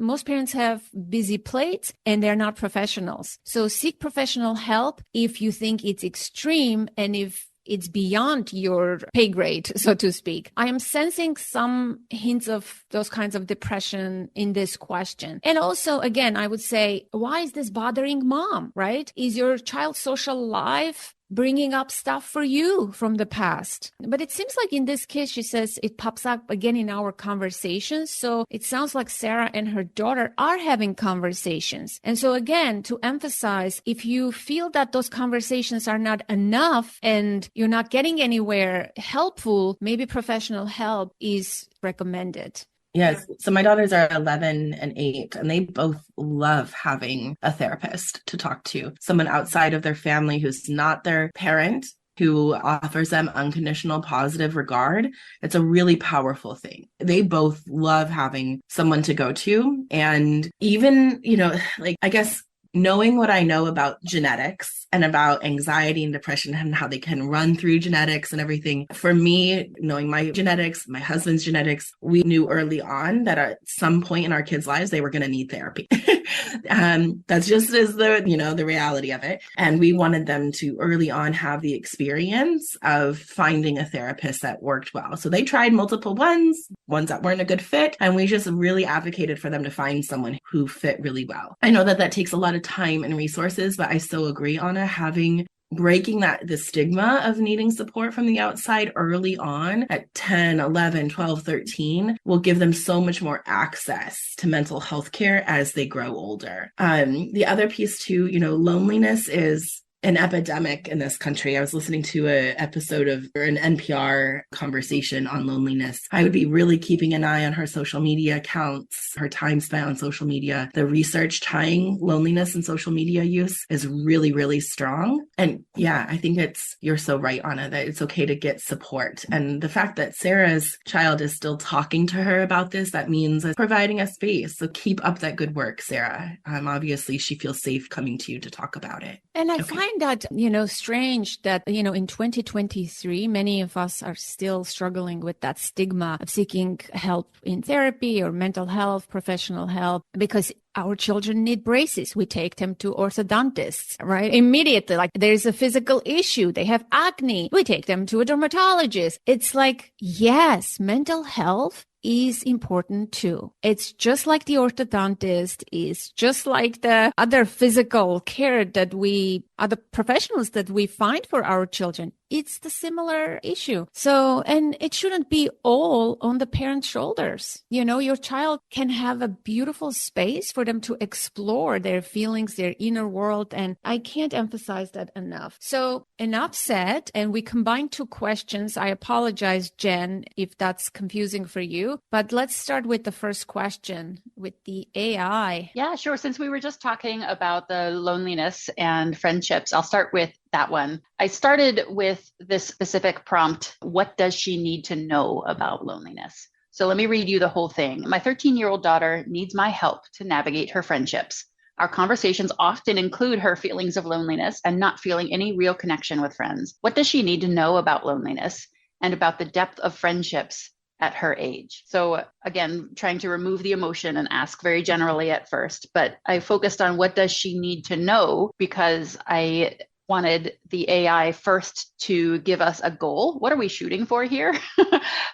Speaker 1: Most parents have busy plates and they're not professionals. So seek professional help if you think it's extreme and if it's beyond your pay grade, so to speak. I am sensing some hints of those kinds of depression in this question. And also, again, I would say, why is this bothering mom, right? Is your child's social life bringing up stuff for you from the past. But it seems like in this case, she says it pops up again in our conversations. So it sounds like Sarah and her daughter are having conversations. And so again, to emphasize, if you feel that those conversations are not enough and you're not getting anywhere helpful, maybe professional help is recommended.
Speaker 2: Yes. So my daughters are 11 and 8, and they both love having a therapist to talk to, someone outside of their family who's not their parent, who offers them unconditional positive regard. It's a really powerful thing. They both love having someone to go to. And even, I guess knowing what I know about genetics and about anxiety and depression and how they can run through genetics and everything. For me, knowing my genetics, my husband's genetics, we knew early on that at some point in our kids' lives, they were going to need therapy. That's just is the reality of it. And we wanted them to early on have the experience of finding a therapist that worked well. So they tried multiple ones that weren't a good fit. And we just really advocated for them to find someone who fit really well. I know that takes a lot of time and resources, but I still agree, Anna, breaking the stigma of needing support from the outside early on at 10, 11, 12, 13 will give them so much more access to mental health care as they grow older. The other piece too, loneliness is an epidemic in this country. I was listening to an episode of an NPR conversation on loneliness. I would be really keeping an eye on her social media accounts, her time spent on social media. The research tying loneliness and social media use is really, really strong. And yeah, I think you're so right, Anna, that it's okay to get support. And the fact that Sarah's child is still talking to her about this, that means providing a space. So keep up that good work, Sarah. Obviously, she feels safe coming to you to talk about it.
Speaker 1: And I find that, strange that, in 2023, many of us are still struggling with that stigma of seeking help in therapy or mental health, professional help, because our children need braces. We take them to orthodontists, right? Immediately, like there's a physical issue. They have acne. We take them to a dermatologist. It's like, yes, mental health is important too. It's just like the orthodontist is, just like the other physical care that other professionals that we find for our children. It's the similar issue. So, and it shouldn't be all on the parent's shoulders. Your child can have a beautiful space for them to explore their feelings, their inner world. And I can't emphasize that enough. So enough said. And we combined two questions. I apologize, Jen, if that's confusing for you, but let's start with the first question with the AI.
Speaker 3: Yeah, sure. Since we were just talking about the loneliness and friendships, I'll start with that one. I started with this specific prompt. What does she need to know about loneliness? So let me read you the whole thing. My 13-year-old daughter needs my help to navigate her friendships. Our conversations often include her feelings of loneliness and not feeling any real connection with friends. What does she need to know about loneliness and about the depth of friendships at her age? So again, trying to remove the emotion and ask very generally at first, but I focused on what does she need to know because I wanted the AI first to give us a goal. What are we shooting for here?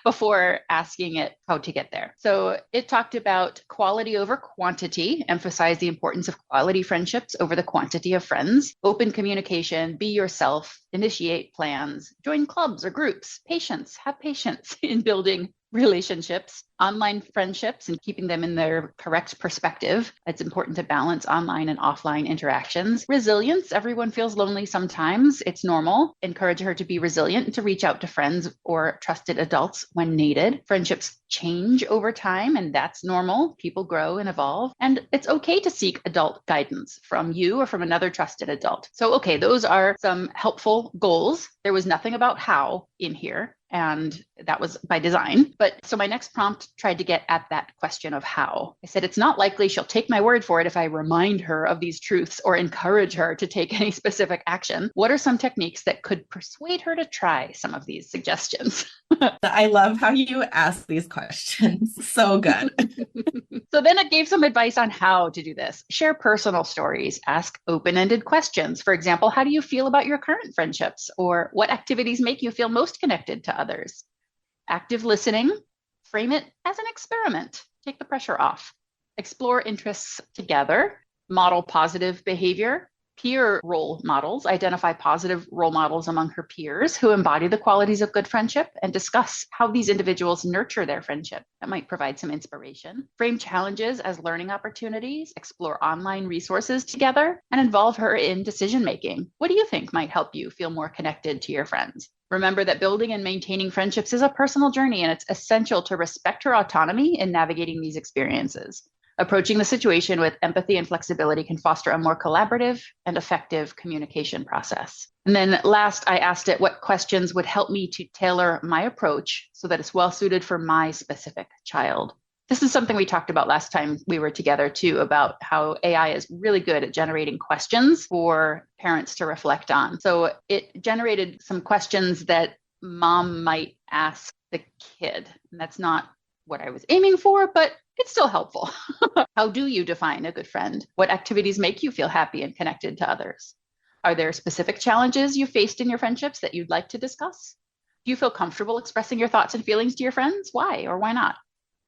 Speaker 3: Before asking it how to get there. So it talked about quality over quantity, emphasize the importance of quality friendships over the quantity of friends, open communication, be yourself, initiate plans, join clubs or groups, have patience in building relationships, online friendships, and keeping them in their correct perspective. It's important to balance online and offline interactions. Resilience, everyone feels lonely sometimes. It's normal. Encourage her to be resilient and to reach out to friends or trusted adults when needed. Friendships change over time, and that's normal. People grow and evolve, and it's okay to seek adult guidance from you or from another trusted adult. So, okay, those are some helpful goals. There was nothing about how in here, and that was by design. But so my next prompt tried to get at that question of how. I said, it's not likely she'll take my word for it if I remind her of these truths or encourage her to take any specific action. What are some techniques that could persuade her to try some of these suggestions?
Speaker 2: I love how you ask these questions. So good.
Speaker 3: So then it gave some advice on how to do this. Share personal stories, ask open-ended questions. For example, how do you feel about your current friendships? Or what activities make you feel most connected to others? Active listening, frame it as an experiment. Take the pressure off. Explore interests together, model positive behavior, peer role models, identify positive role models among her peers who embody the qualities of good friendship, and discuss how these individuals nurture their friendship. That might provide some inspiration. Frame challenges as learning opportunities, explore online resources together, and involve her in decision making. What do you think might help you feel more connected to your friends? Remember that building and maintaining friendships is a personal journey, and it's essential to respect her autonomy in navigating these experiences. Approaching the situation with empathy and flexibility can foster a more collaborative and effective communication process. And then last, I asked it what questions would help me to tailor my approach so that it's well suited for my specific child. This is something we talked about last time we were together too, about how AI is really good at generating questions for parents to reflect on. So it generated some questions that mom might ask the kid. And that's not what I was aiming for, but it's still helpful. How do you define a good friend? What activities make you feel happy and connected to others? Are there specific challenges you faced in your friendships that you'd like to discuss? Do you feel comfortable expressing your thoughts and feelings to your friends? Why or why not?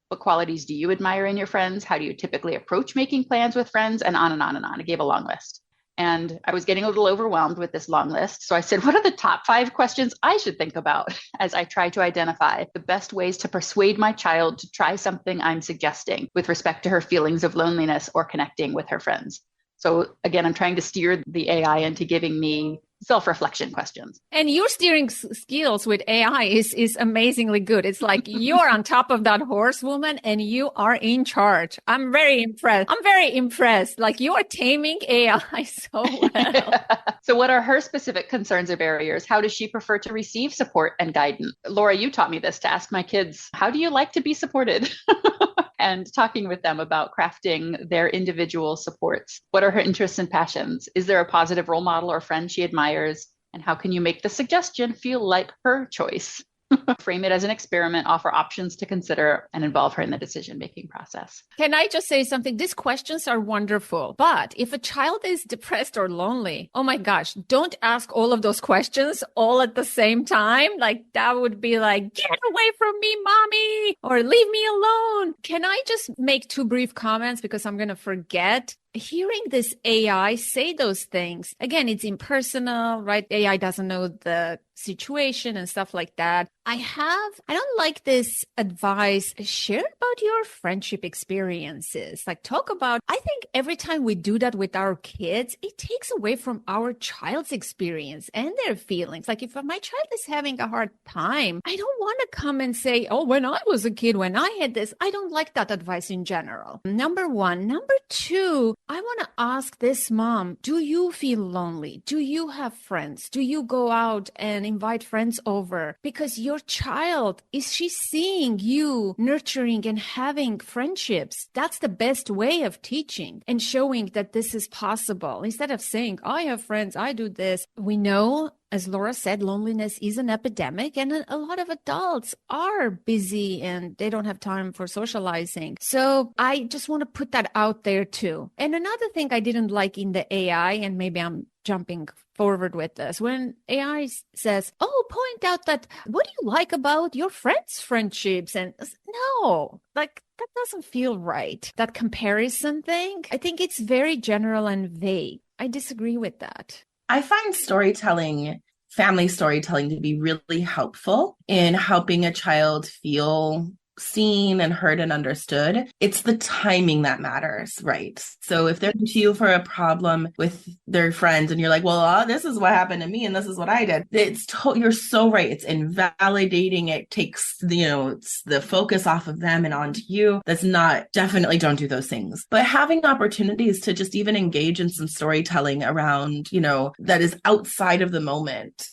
Speaker 3: What qualities do you admire in your friends? How do you typically approach making plans with friends? And on and on and on. I gave a long list. And I was getting a little overwhelmed with this long list. So I said, what are the top 5 questions I should think about as I try to identify the best ways to persuade my child to try something I'm suggesting with respect to her feelings of loneliness or connecting with her friends? So again, I'm trying to steer the AI into giving me self-reflection questions.
Speaker 1: And your steering skills with AI is amazingly good. It's like you're on top of that horse, woman, and you are in charge. I'm very impressed. Like you are taming AI so well.
Speaker 3: So what are her specific concerns or barriers? How does she prefer to receive support and guidance? Laura, you taught me this to ask my kids, how do you like to be supported? And talking with them about crafting their individual supports. What are her interests and passions? Is there a positive role model or friend she admires? And how can you make the suggestion feel like her choice? Frame it as an experiment, offer options to consider, and involve her in the decision-making process.
Speaker 1: Can I just say something? These questions are wonderful. But if a child is depressed or lonely, oh my gosh, don't ask all of those questions all at the same time. Like that would be like, get away from me, mommy, or leave me alone. Can I just make 2 brief comments because I'm going to forget? Hearing this AI say those things, again, it's impersonal, right? AI doesn't know the situation and stuff like that. I don't like this advice. Share about your friendship experiences. Like talk about, I think every time we do that with our kids, it takes away from our child's experience and their feelings. Like if my child is having a hard time, I don't want to come and say, oh, when I was a kid, when I had this, I don't like that advice in general. Number 1. Number 2, I want to ask this mom, do you feel lonely? Do you have friends? Do you go out and invite friends over? Because your child, is she seeing you nurturing and having friendships? That's the best way of teaching and showing that this is possible. Instead of saying, I have friends, I do this. We know, as Laura said, loneliness is an epidemic, and a lot of adults are busy and they don't have time for socializing. So I just want to put that out there too. And another thing I didn't like in the AI, and maybe I'm jumping forward with this, when AI says, oh, point out that, what do you like about your friends' friendships? And no, like that doesn't feel right. That comparison thing, I think it's very general and vague. I disagree with that.
Speaker 2: I find family storytelling to be really helpful in helping a child feel seen and heard and understood. It's the timing that matters, right? So if they're to you for a problem with their friends and you're like, well, this is what happened to me and this is what I did. You're so right. It's invalidating. It takes, it's the focus off of them and onto you. Definitely don't do those things. But having opportunities to just even engage in some storytelling around, that is outside of the moment,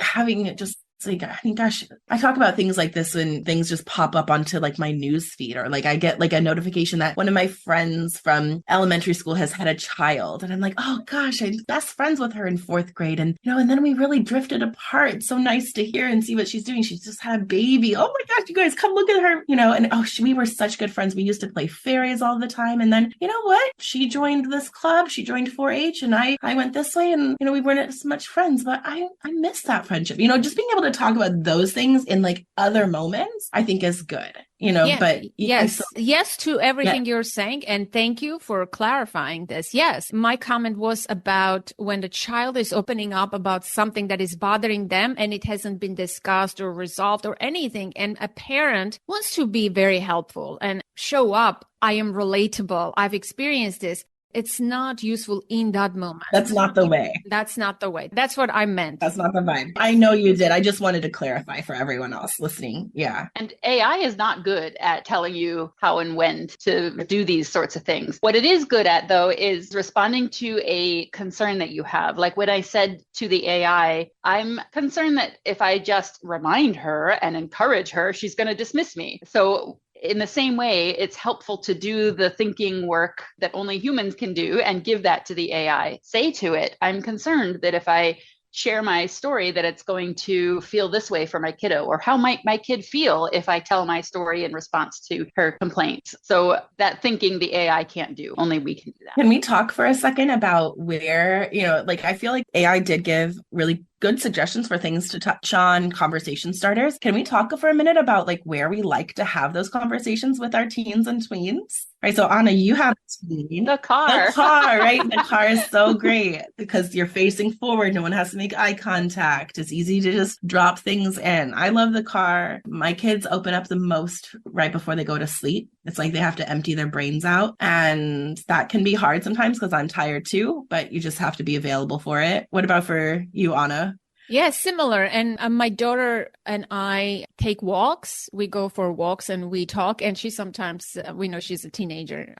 Speaker 2: having it just like, I mean, gosh, I talk about things like this when things just pop up onto like my news feed, or like I get like a notification that one of my friends from elementary school has had a child. And I'm like, oh gosh, I'm best friends with her in 4th grade. And, and then we really drifted apart. It's so nice to hear and see what she's doing. She's just had a baby. Oh my gosh, you guys come look at her, and we were such good friends. We used to play fairies all the time. And then, you know what? She joined this club. She joined 4-H and I went this way, and, we weren't as much friends, but I miss that friendship, just being able to talk about those things in like other moments, I think is good,
Speaker 1: Yeah,
Speaker 2: but
Speaker 1: yes to everything you're saying. And thank you for clarifying this. Yes, my comment was about when the child is opening up about something that is bothering them and it hasn't been discussed or resolved or anything. And a parent wants to be very helpful and show up. I am relatable. I've experienced this. It's not useful in that moment.
Speaker 2: That's not the way.
Speaker 1: That's not the way. That's what I meant.
Speaker 2: That's not the vibe. I know you did. I just wanted to clarify for everyone else listening. Yeah.
Speaker 3: And AI is not good at telling you how and when to do these sorts of things. What it is good at, though, is responding to a concern that you have. Like when I said to the AI, I'm concerned that if I just remind her and encourage her, she's going to dismiss me. So in the same way, it's helpful to do the thinking work that only humans can do and give that to the AI. Say to it, I'm concerned that if I share my story that it's going to feel this way for my kiddo, or how might my kid feel if I tell my story in response to her complaints. So that thinking the AI can't do, only we can do that.
Speaker 2: Can we talk for a second about where, like I feel like AI did give really good suggestions for things to touch on, conversation starters. Can we talk for a minute about like where we like to have those conversations with our teens and tweens? Right. So Anna, you have a tween.
Speaker 3: The car,
Speaker 2: right? The car is so great because you're facing forward. No one has to make eye contact. It's easy to just drop things in. I love the car. My kids open up the most right before they go to sleep. It's like they have to empty their brains out. And that can be hard sometimes because I'm tired too, but you just have to be available for it. What about for you, Anna?
Speaker 1: Yeah, similar. And my daughter and I take walks. We go for walks and we talk. And she sometimes, we know she's a teenager,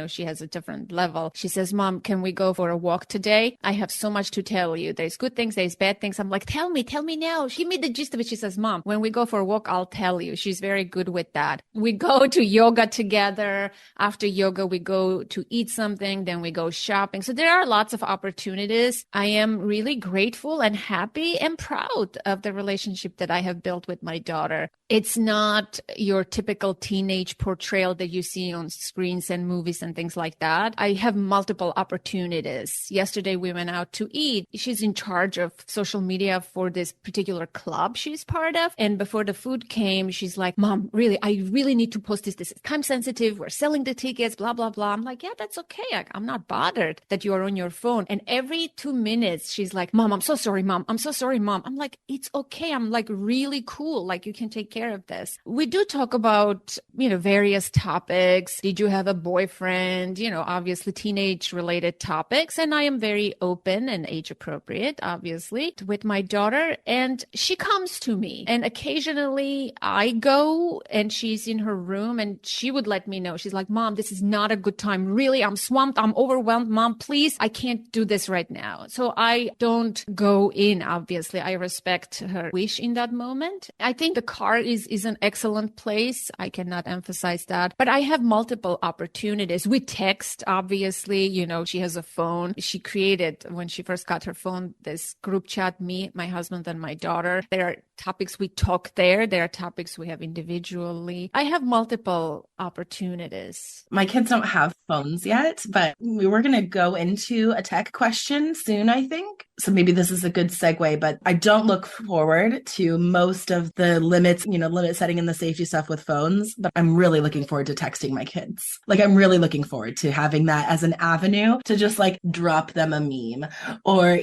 Speaker 1: she has a different level. She says, Mom, can we go for a walk today? I have so much to tell you. There's good things, there's bad things. I'm like, tell me now. Give me the gist of it. She says, Mom, when we go for a walk, I'll tell you. She's very good with that. We go to yoga together. After yoga, we go to eat something. Then we go shopping. So there are lots of opportunities. I am really grateful and happy and proud of the relationship that I have built with my daughter. It's not your typical teenage portrayal that you see on screens and movies and things like that. I have multiple opportunities. Yesterday, we went out to eat. She's in charge of social media for this particular club she's part of. And before the food came, she's like, Mom, I really need to post this. This is time sensitive. We're selling the tickets, blah, blah, blah. I'm like, yeah, that's okay. I'm not bothered that you are on your phone. And every 2 minutes, she's like, Mom, I'm so sorry, Mom. I'm so sorry, Mom. I'm like, it's okay. I'm like really cool. Like you can take care of this. We do talk about, various topics. Did you have a boyfriend? Obviously teenage related topics. And I am very open and age appropriate, obviously, with my daughter. And she comes to me and occasionally I go and she's in her room and she would let me know. She's like, Mom, this is not a good time. Really, I'm swamped. I'm overwhelmed. Mom, please, I can't do this right now. So I don't go in, obviously. I respect her wish in that moment. I think the car is an excellent place. I cannot emphasize that. But I have multiple opportunities. We text, obviously. She has a phone. She created, when she first got her phone, this group chat, me, my husband, and my daughter. There are topics we talk there. There are topics we have individually. I have multiple opportunities.
Speaker 2: My kids don't have phones yet, but we were going to go into a tech question soon, I think. So maybe this is a good segue, but I don't look forward to most of the limits, limit setting and the safety stuff with phones, but I'm really looking forward to texting my kids. Like I'm really looking forward to having that as an avenue to just like drop them a meme or,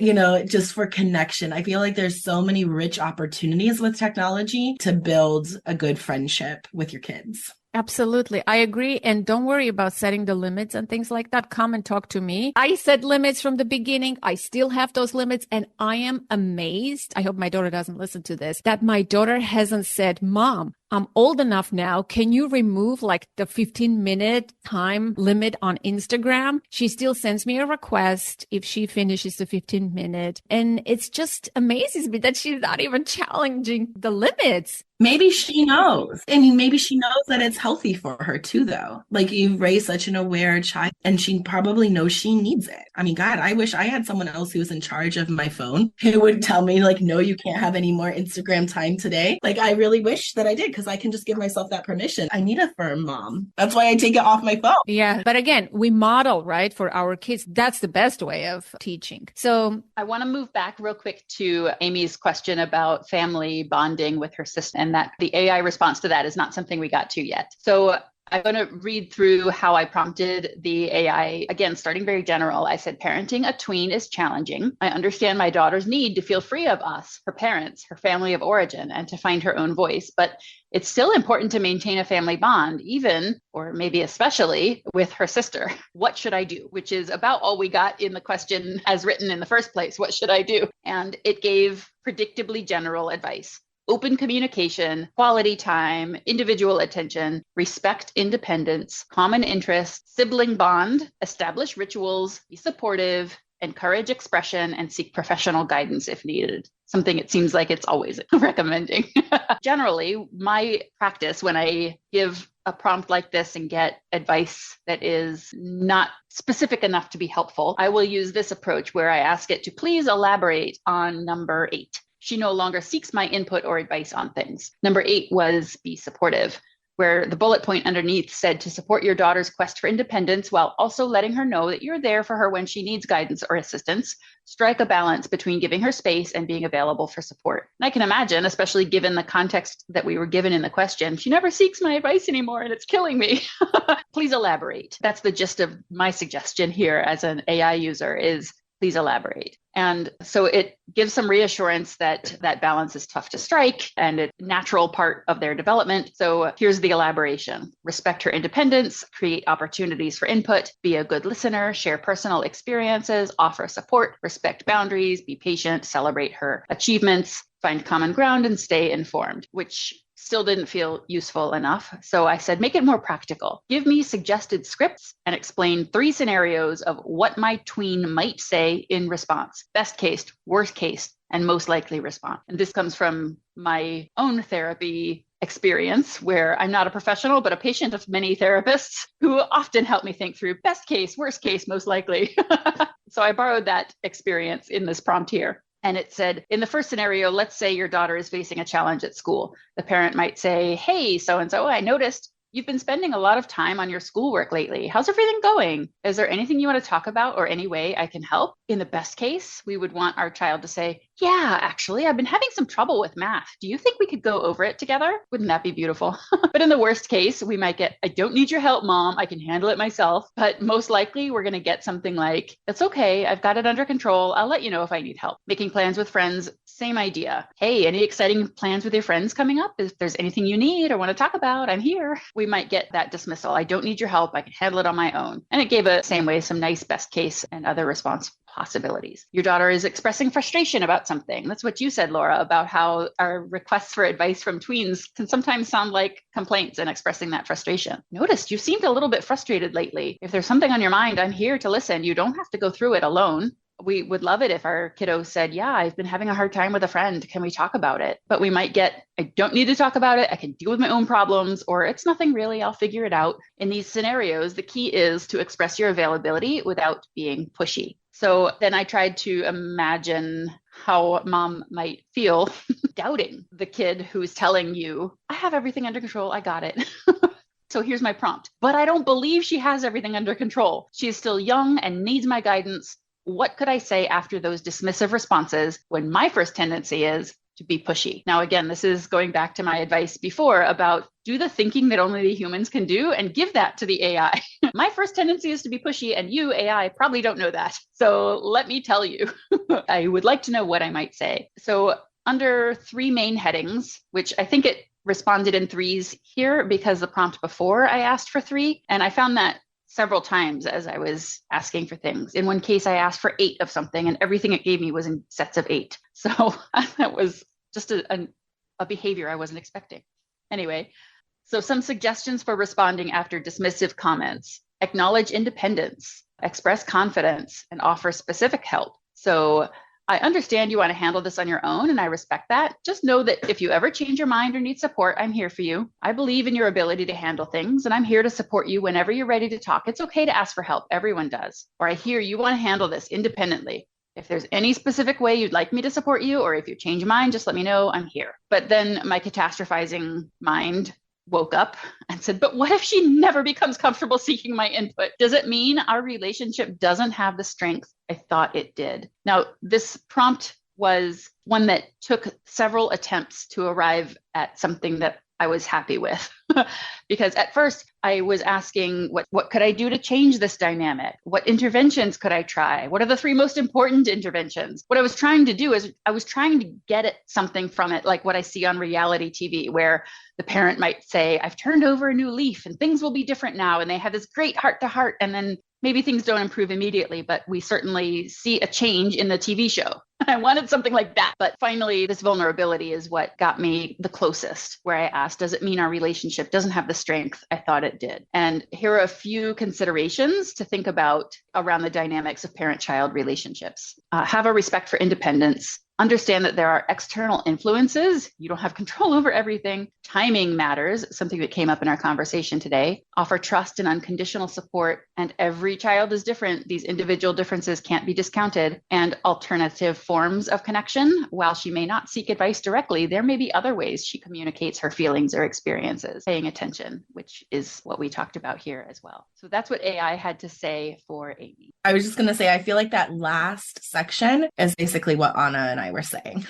Speaker 2: just for connection. I feel like there's so many rich opportunities with technology to build a good friendship with your kids.
Speaker 1: Absolutely. I agree. And don't worry about setting the limits and things like that. Come and talk to me. I set limits from the beginning. I still have those limits. And I am amazed. I hope my daughter doesn't listen to this, that my daughter hasn't said, Mom, I'm old enough now. Can you remove like the 15-minute time limit on Instagram? She still sends me a request if she finishes the 15-minute. And it's just amazes me that she's not even challenging the limits.
Speaker 2: Maybe she knows. And maybe she knows that it's healthy for her too, though. Like you've raised such an aware child and she probably knows she needs it. I mean, God, I wish I had someone else who was in charge of my phone who would tell me like, no, you can't have any more Instagram time today. Like I really wish that I did because because I can just give myself that permission. I need a firm mom. That's why I take it off my phone.
Speaker 1: Yeah. But again, we model, right, for our kids. That's the best way of teaching. So
Speaker 3: I want to move back real quick to Amy's question about family bonding with her sister, and that the AI response to that is not something we got to yet. So I'm going to read through how I prompted the AI. Again, starting very general, I said, parenting a tween is challenging. I understand my daughter's need to feel free of us, her parents, her family of origin, and to find her own voice. But it's still important to maintain a family bond, even, or maybe especially, with her sister. What should I do? Which is about all we got in the question as written in the first place. What should I do? And it gave predictably general advice. Open communication, quality time, individual attention, respect independence, common interests, sibling bond, establish rituals, be supportive, encourage expression, and seek professional guidance if needed. Something it seems like it's always recommending. Generally, my practice when I give a prompt like this and get advice that is not specific enough to be helpful, I will use this approach where I ask it to please elaborate on number 8. She no longer seeks my input or advice on things. Number 8 was be supportive, where the bullet point underneath said to support your daughter's quest for independence while also letting her know that you're there for her when she needs guidance or assistance. Strike a balance between giving her space and being available for support. And I can imagine, especially given the context that we were given in the question, she never seeks my advice anymore and it's killing me. Please elaborate. That's the gist of my suggestion here as an AI user is please elaborate. And so it gives some reassurance that that balance is tough to strike and a natural part of their development. So here's the elaboration. Respect her independence, create opportunities for input, be a good listener, share personal experiences, offer support, respect boundaries, be patient, celebrate her achievements, find common ground, and stay informed, which still didn't feel useful enough. So I said, make it more practical. Give me suggested scripts and explain 3 scenarios of what my tween might say in response. Best case, worst case, and most likely response. And this comes from my own therapy experience where I'm not a professional, but a patient of many therapists who often help me think through best case, worst case, most likely. So I borrowed that experience in this prompt here. And it said, in the first scenario, let's say your daughter is facing a challenge at school. The parent might say, hey, so-and-so, I noticed you've been spending a lot of time on your schoolwork lately. How's everything going? Is there anything you want to talk about or any way I can help? In the best case, we would want our child to say, yeah, actually, I've been having some trouble with math. Do you think we could go over it together? Wouldn't that be beautiful? But in the worst case, we might get, I don't need your help, Mom. I can handle it myself. But most likely, we're going to get something like, that's okay. I've got it under control. I'll let you know if I need help. Making plans with friends, same idea. Hey, any exciting plans with your friends coming up? If there's anything you need or want to talk about, I'm here. We might get that dismissal. I don't need your help. I can handle it on my own. And it gave a same way some nice best case and other response possibilities. Your daughter is expressing frustration about something. That's what you said, Laura, about how our requests for advice from tweens can sometimes sound like complaints and expressing that frustration. Noticed you seemed a little bit frustrated lately. If there's something on your mind, I'm here to listen. You don't have to go through it alone. We would love it if our kiddo said, yeah, I've been having a hard time with a friend. Can we talk about it? But we might get, I don't need to talk about it. I can deal with my own problems, or it's nothing really. I'll figure it out. In these scenarios, the key is to express your availability without being pushy. So then I tried to imagine how mom might feel doubting the kid who's telling you, I have everything under control. I got it. So here's my prompt. But I don't believe she has everything under control. She is still young and needs my guidance. What could I say after those dismissive responses when my first tendency is to be pushy? Now, again, this is going back to my advice before about do the thinking that only the humans can do and give that to the AI. My first tendency is to be pushy, and you, AI, probably don't know that. So let me tell you, I would like to know what I might say. So under 3 main headings, which I think it responded in 3s here because the prompt before I asked for 3, and I found that several times as I was asking for things. In one case, I asked for 8 of something, and everything it gave me was in sets of 8. So that was just a behavior I wasn't expecting. Anyway, so some suggestions for responding after dismissive comments. Acknowledge independence, express confidence, and offer specific help. So I understand you want to handle this on your own, and I respect that. Just know that if you ever change your mind or need support, I'm here for you. I believe in your ability to handle things, and I'm here to support you whenever you're ready to talk. It's okay to ask for help. Everyone does. Or I hear you want to handle this independently. If there's any specific way you'd like me to support you, or if you change your mind, just let me know. I'm here. But then my catastrophizing mind woke up and said, but what if she never becomes comfortable seeking my input? Does it mean our relationship doesn't have the strength I thought it did? Now, this prompt was one that took several attempts to arrive at something that I was happy with. Because at first I was asking, what could I do to change this dynamic? What interventions could I try? What are the 3 most important interventions? What I was trying to do is I was trying to get at something from it, like what I see on reality TV, where the parent might say, I've turned over a new leaf and things will be different now. And they have this great heart to heart. And then maybe things don't improve immediately, but we certainly see a change in the TV show. I wanted something like that. But finally, this vulnerability is what got me the closest, where I asked, does it mean our relationship doesn't have the strength I thought it did? And here are a few considerations to think about around the dynamics of parent-child relationships. Have a respect for independence. Understand that there are external influences. You don't have control over everything. Timing matters, something that came up in our conversation today. Offer trust and unconditional support. And every child is different. These individual differences can't be discounted. And alternative forms of connection. While she may not seek advice directly, there may be other ways she communicates her feelings or experiences. Paying attention, which is what we talked about here as well. So that's what AI had to say for Amy.
Speaker 2: I was just going to say, I feel like that last section is basically what Anna and I were saying.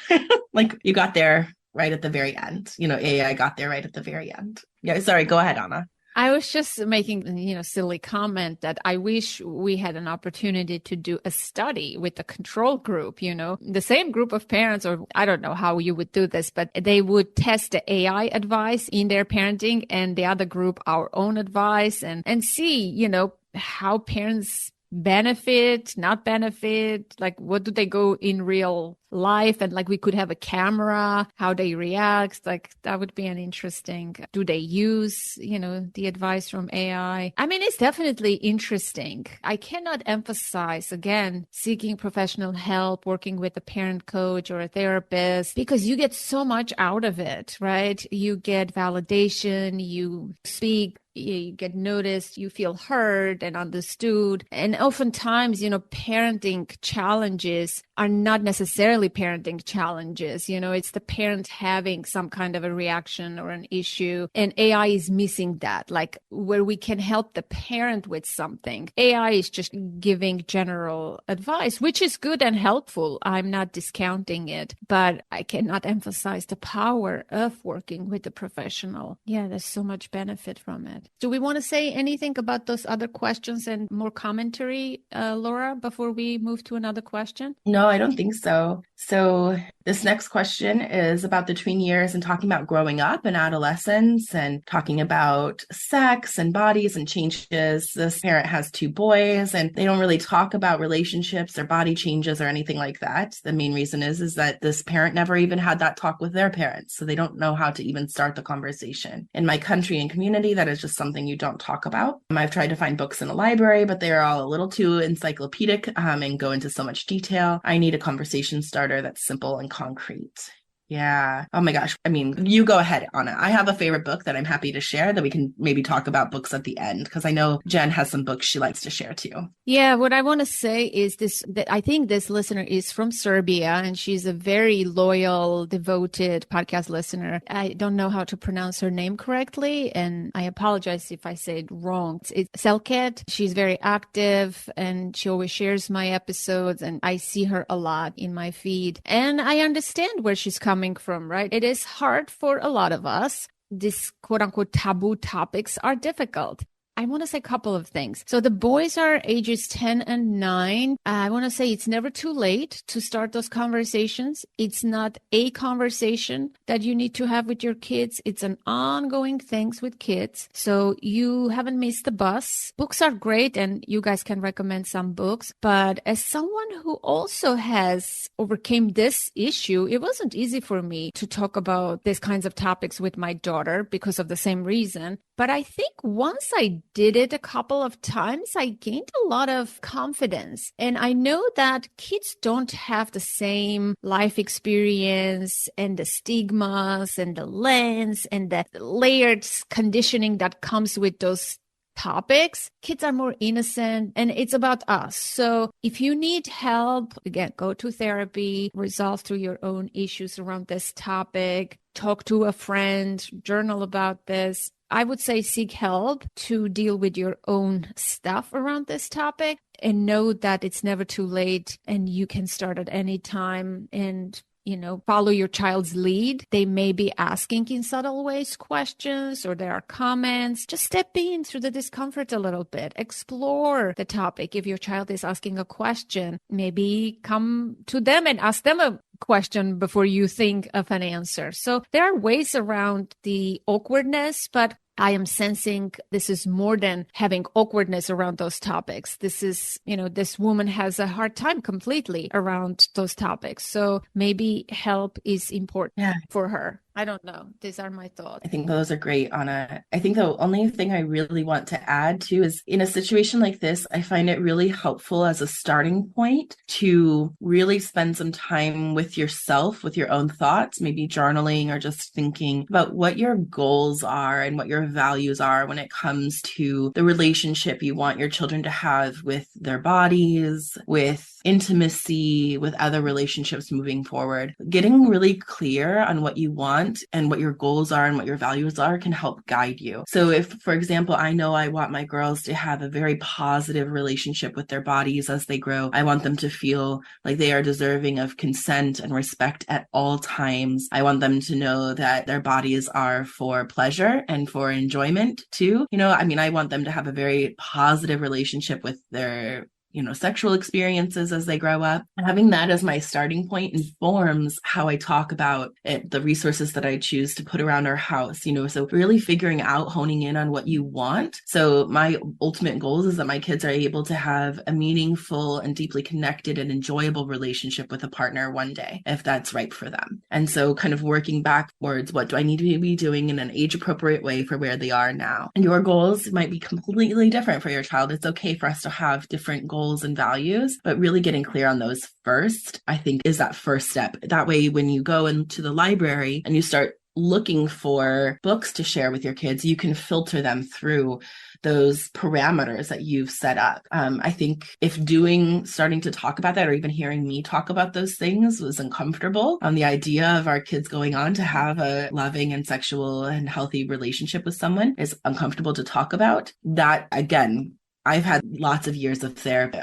Speaker 2: Like you got there right at the very end. AI got there right at the very end. Yeah, sorry, go ahead, Anna.
Speaker 1: I was just making, silly comment that I wish we had an opportunity to do a study with the control group, the same group of parents, or I don't know how you would do this, but they would test the AI advice in their parenting and the other group, our own advice and see, how parents benefit, not benefit, like what do they go in real life, and like we could have a camera, how they react, like that would be an interesting, do they use, the advice from AI? I mean, it's definitely interesting. I cannot emphasize again, seeking professional help, working with a parent coach or a therapist, because you get so much out of it, right? You get validation, you speak, you get noticed, you feel heard and understood. And oftentimes, parenting challenges are not necessarily parenting challenges. It's the parent having some kind of a reaction or an issue. And AI is missing that, like where we can help the parent with something. AI is just giving general advice, which is good and helpful. I'm not discounting it, but I cannot emphasize the power of working with a professional. Yeah, there's so much benefit from it. Do we want to say anything about those other questions and more commentary, Laura, before we move to another question?
Speaker 2: No, I don't think so. So this next question is about the tween years and talking about growing up and adolescence and talking about sex and bodies and changes. This parent has 2 boys and they don't really talk about relationships or body changes or anything like that. The main reason is that this parent never even had that talk with their parents. So they don't know how to even start the conversation. In my country and community, that is just something you don't talk about. I've tried to find books in the library, but they're all a little too encyclopedic and go into so much detail. I need a conversation starter that's simple and concrete. Yeah. Oh my gosh. I mean, you go ahead, Anna. I have a favorite book that I'm happy to share that we can maybe talk about books at the end, because I know Jen has some books she likes to share too.
Speaker 1: Yeah. What I want to say is that I think this listener is from Serbia and she's a very loyal, devoted podcast listener. I don't know how to pronounce her name correctly, and I apologize if I say it wrong. It's Selket. She's very active and she always shares my episodes, and I see her a lot in my feed. And I understand where she's coming from, right? It is hard for a lot of us. These quote unquote taboo topics are difficult. I want to say a couple of things. So the boys are ages 10 and 9. I want to say it's never too late to start those conversations. It's not a conversation that you need to have with your kids. It's an ongoing thing with kids. So you haven't missed the bus. Books are great and you guys can recommend some books. But as someone who also has overcame this issue, it wasn't easy for me to talk about these kinds of topics with my daughter because of the same reason. But I think once I did it a couple of times, I gained a lot of confidence. And I know that kids don't have the same life experience and the stigmas and the lens and the layered conditioning that comes with those topics, kids are more innocent and it's about us. So if you need help, again, go to therapy, resolve through your own issues around this topic, talk to a friend, journal about this. I would say seek help to deal with your own stuff around this topic and know that it's never too late and you can start at any time and follow your child's lead. They may be asking in subtle ways questions or there are comments. Just step in through the discomfort a little bit. Explore the topic. If your child is asking a question, maybe come to them and ask them a question before you think of an answer. So there are ways around the awkwardness, but I am sensing this is more than having awkwardness around those topics. This is, this woman has a hard time completely around those topics. So maybe help is important for her. I don't know. These are my thoughts.
Speaker 2: I think those are great, Anna. I think the only thing I really want to add too is in a situation like this, I find it really helpful as a starting point to really spend some time with yourself, with your own thoughts, maybe journaling or just thinking about what your goals are and what your values are when it comes to the relationship you want your children to have with their bodies, with intimacy, with other relationships moving forward. Getting really clear on what you want and what your goals are and what your values are can help guide you. So if, for example, I know I want my girls to have a very positive relationship with their bodies as they grow, I want them to feel like they are deserving of consent and respect at all times. I want them to know that their bodies are for pleasure and for enjoyment too. I want them to have a very positive relationship with their sexual experiences as they grow up. Having that as my starting point informs how I talk about it, the resources that I choose to put around our house, so really figuring out, honing in on what you want. So my ultimate goals is that my kids are able to have a meaningful and deeply connected and enjoyable relationship with a partner one day, if that's right for them. And so kind of working backwards, what do I need to be doing in an age appropriate way for where they are now? And your goals might be completely different for your child. It's okay for us to have different goals and values, but really getting clear on those first, I think, is that first step. That way, when you go into the library and you start looking for books to share with your kids, you can filter them through those parameters that you've set up. I think if starting to talk about that or even hearing me talk about those things was uncomfortable, the idea of our kids going on to have a loving and sexual and healthy relationship with someone is uncomfortable to talk about. That, again, I've had lots of years of therapy,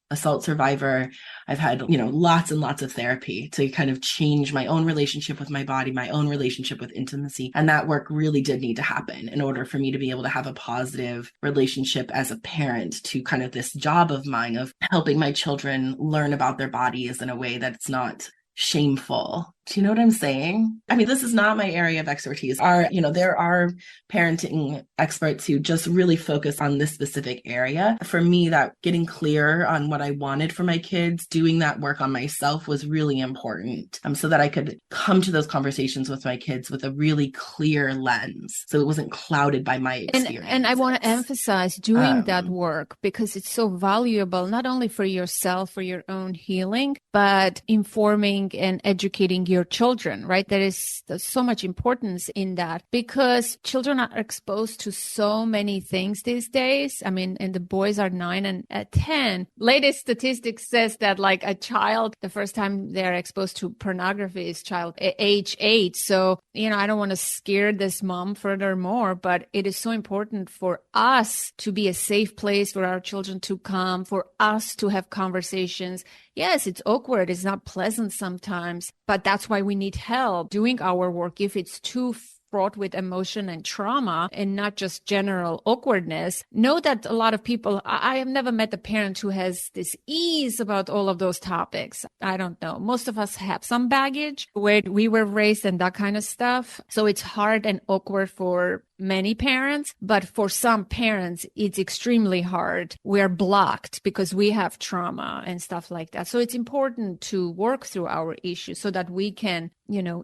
Speaker 2: assault survivor. I've had, lots and lots of therapy to kind of change my own relationship with my body, my own relationship with intimacy. And that work really did need to happen in order for me to be able to have a positive relationship as a parent to kind of this job of mine of helping my children learn about their bodies in a way that's not shameful. Do you know what I'm saying? This is not my area of expertise. There are parenting experts who just really focus on this specific area. For me, that getting clear on what I wanted for my kids, doing that work on myself was really important, so that I could come to those conversations with my kids with a really clear lens. So it wasn't clouded by my experience.
Speaker 1: And I want to emphasize doing that work because it's so valuable, not only for yourself, for your own healing, but informing and educating your children, right? There's so much importance in that because children are exposed to so many things these days. And the boys are 9 and 10. Latest statistics says that like a child, the first time they're exposed to pornography is age 8. So, I don't want to scare this mom furthermore, but it is so important for us to be a safe place for our children to come, for us to have conversations. Yes, it's awkward. It's not pleasant sometimes, but that's why we need help doing our work. If it's too fraught with emotion and trauma and not just general awkwardness, know that a lot of people, I have never met a parent who has this ease about all of those topics. I don't know. Most of us have some baggage where we were raised and that kind of stuff. So it's hard and awkward for many parents, but for some parents, it's extremely hard. We're blocked because we have trauma and stuff like that. So it's important to work through our issues so that we can,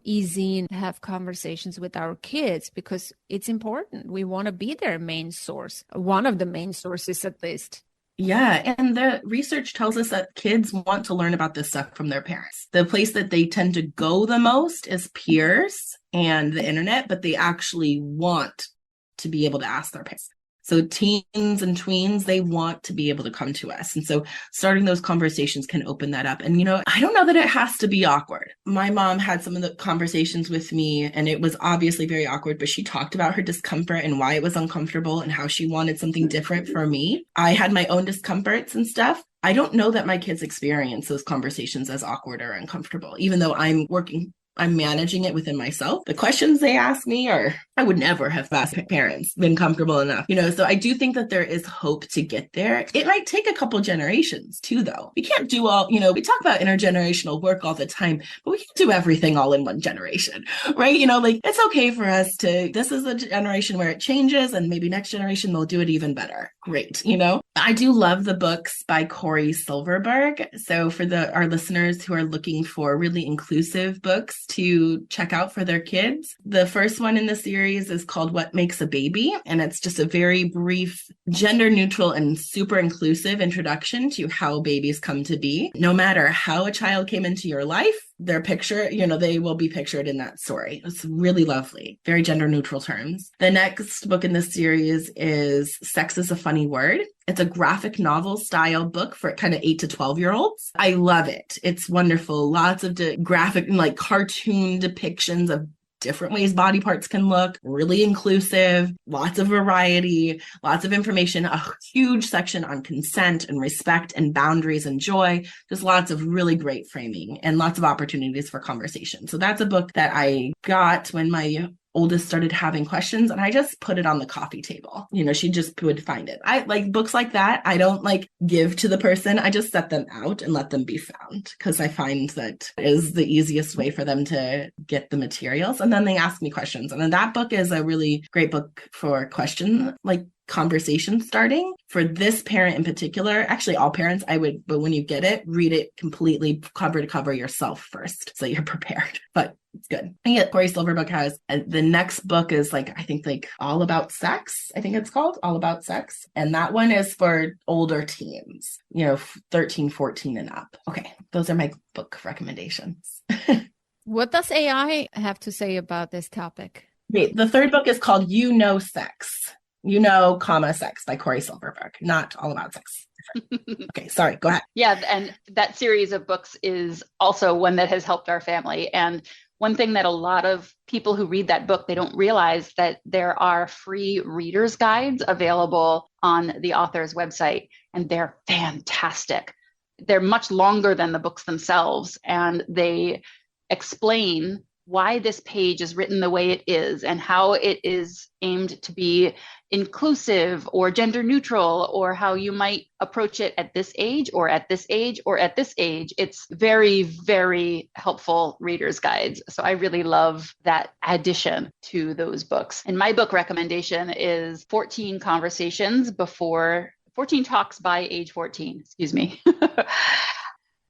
Speaker 1: ease in, have conversations with our kids because it's important. We want to be their main source, one of the main sources at least.
Speaker 2: Yeah. And the research tells us that kids want to learn about this stuff from their parents. The place that they tend to go the most is peers and the internet, but they actually want to be able to ask their parents. So teens and tweens, they want to be able to come to us. And so starting those conversations can open that up. And, I don't know that it has to be awkward. My mom had some of the conversations with me, and it was obviously very awkward, but she talked about her discomfort and why it was uncomfortable and how she wanted something different for me. I had my own discomforts and stuff. I don't know that my kids experience those conversations as awkward or uncomfortable, even though I'm managing it within myself. The questions they ask me I would never have asked parents been comfortable enough, so I do think that there is hope to get there. It might take a couple generations too, though. We can't do all, we talk about intergenerational work all the time, but we can't do everything all in one generation, right? It's okay for us this is a generation where it changes, and maybe next generation they'll do it even better. Great. I do love the books by Corey Silverberg. So for our listeners who are looking for really inclusive books to check out for their kids, the first one in the series is called What Makes a Baby, and it's just a very brief, gender neutral and super inclusive introduction to how babies come to be. No matter how a child came into your life, their picture, they will be pictured in that story. It's really lovely, very gender neutral terms. The next book in this series is Sex is a Funny Word. It's a graphic novel style book for kind of 8 to 12-year-olds. I love it. It's wonderful. Lots of graphic and cartoon depictions of different ways body parts can look, really inclusive, lots of variety, lots of information, a huge section on consent and respect and boundaries and joy, just lots of really great framing and lots of opportunities for conversation. So that's a book that I got when my oldest started having questions, and I just put it on the coffee table. She just would find it. I like books like that. I don't give to the person. I just set them out and let them be found, because I find that is the easiest way for them to get the materials. And then they ask me questions. And then that book is a really great book for conversation starting for this parent in particular. Actually, all parents, but when you get it, read it completely cover to cover yourself first, so you're prepared. But it's good. And yet Corey Silverberg has the next book is I think All About Sex. I think it's called All About Sex. And that one is for older teens, 13, 14 and up. Okay. Those are my book recommendations.
Speaker 1: What does AI have to say about this topic?
Speaker 2: Okay, the third book is called Sex. Sex by Corey Silverberg, not All About Sex. Okay, sorry, go ahead.
Speaker 3: Yeah, and that series of books is also one that has helped our family. And one thing that a lot of people who read that book, they don't realize that there are free reader's guides available on the author's website, and they're fantastic. They're much longer than the books themselves, and they explain why this page is written the way it is and how it is aimed to be inclusive or gender neutral, or how you might approach it at this age or at this age or at this age. It's very, very helpful reader's guides. So I really love that addition to those books. And my book recommendation is 14 Talks by Age 14,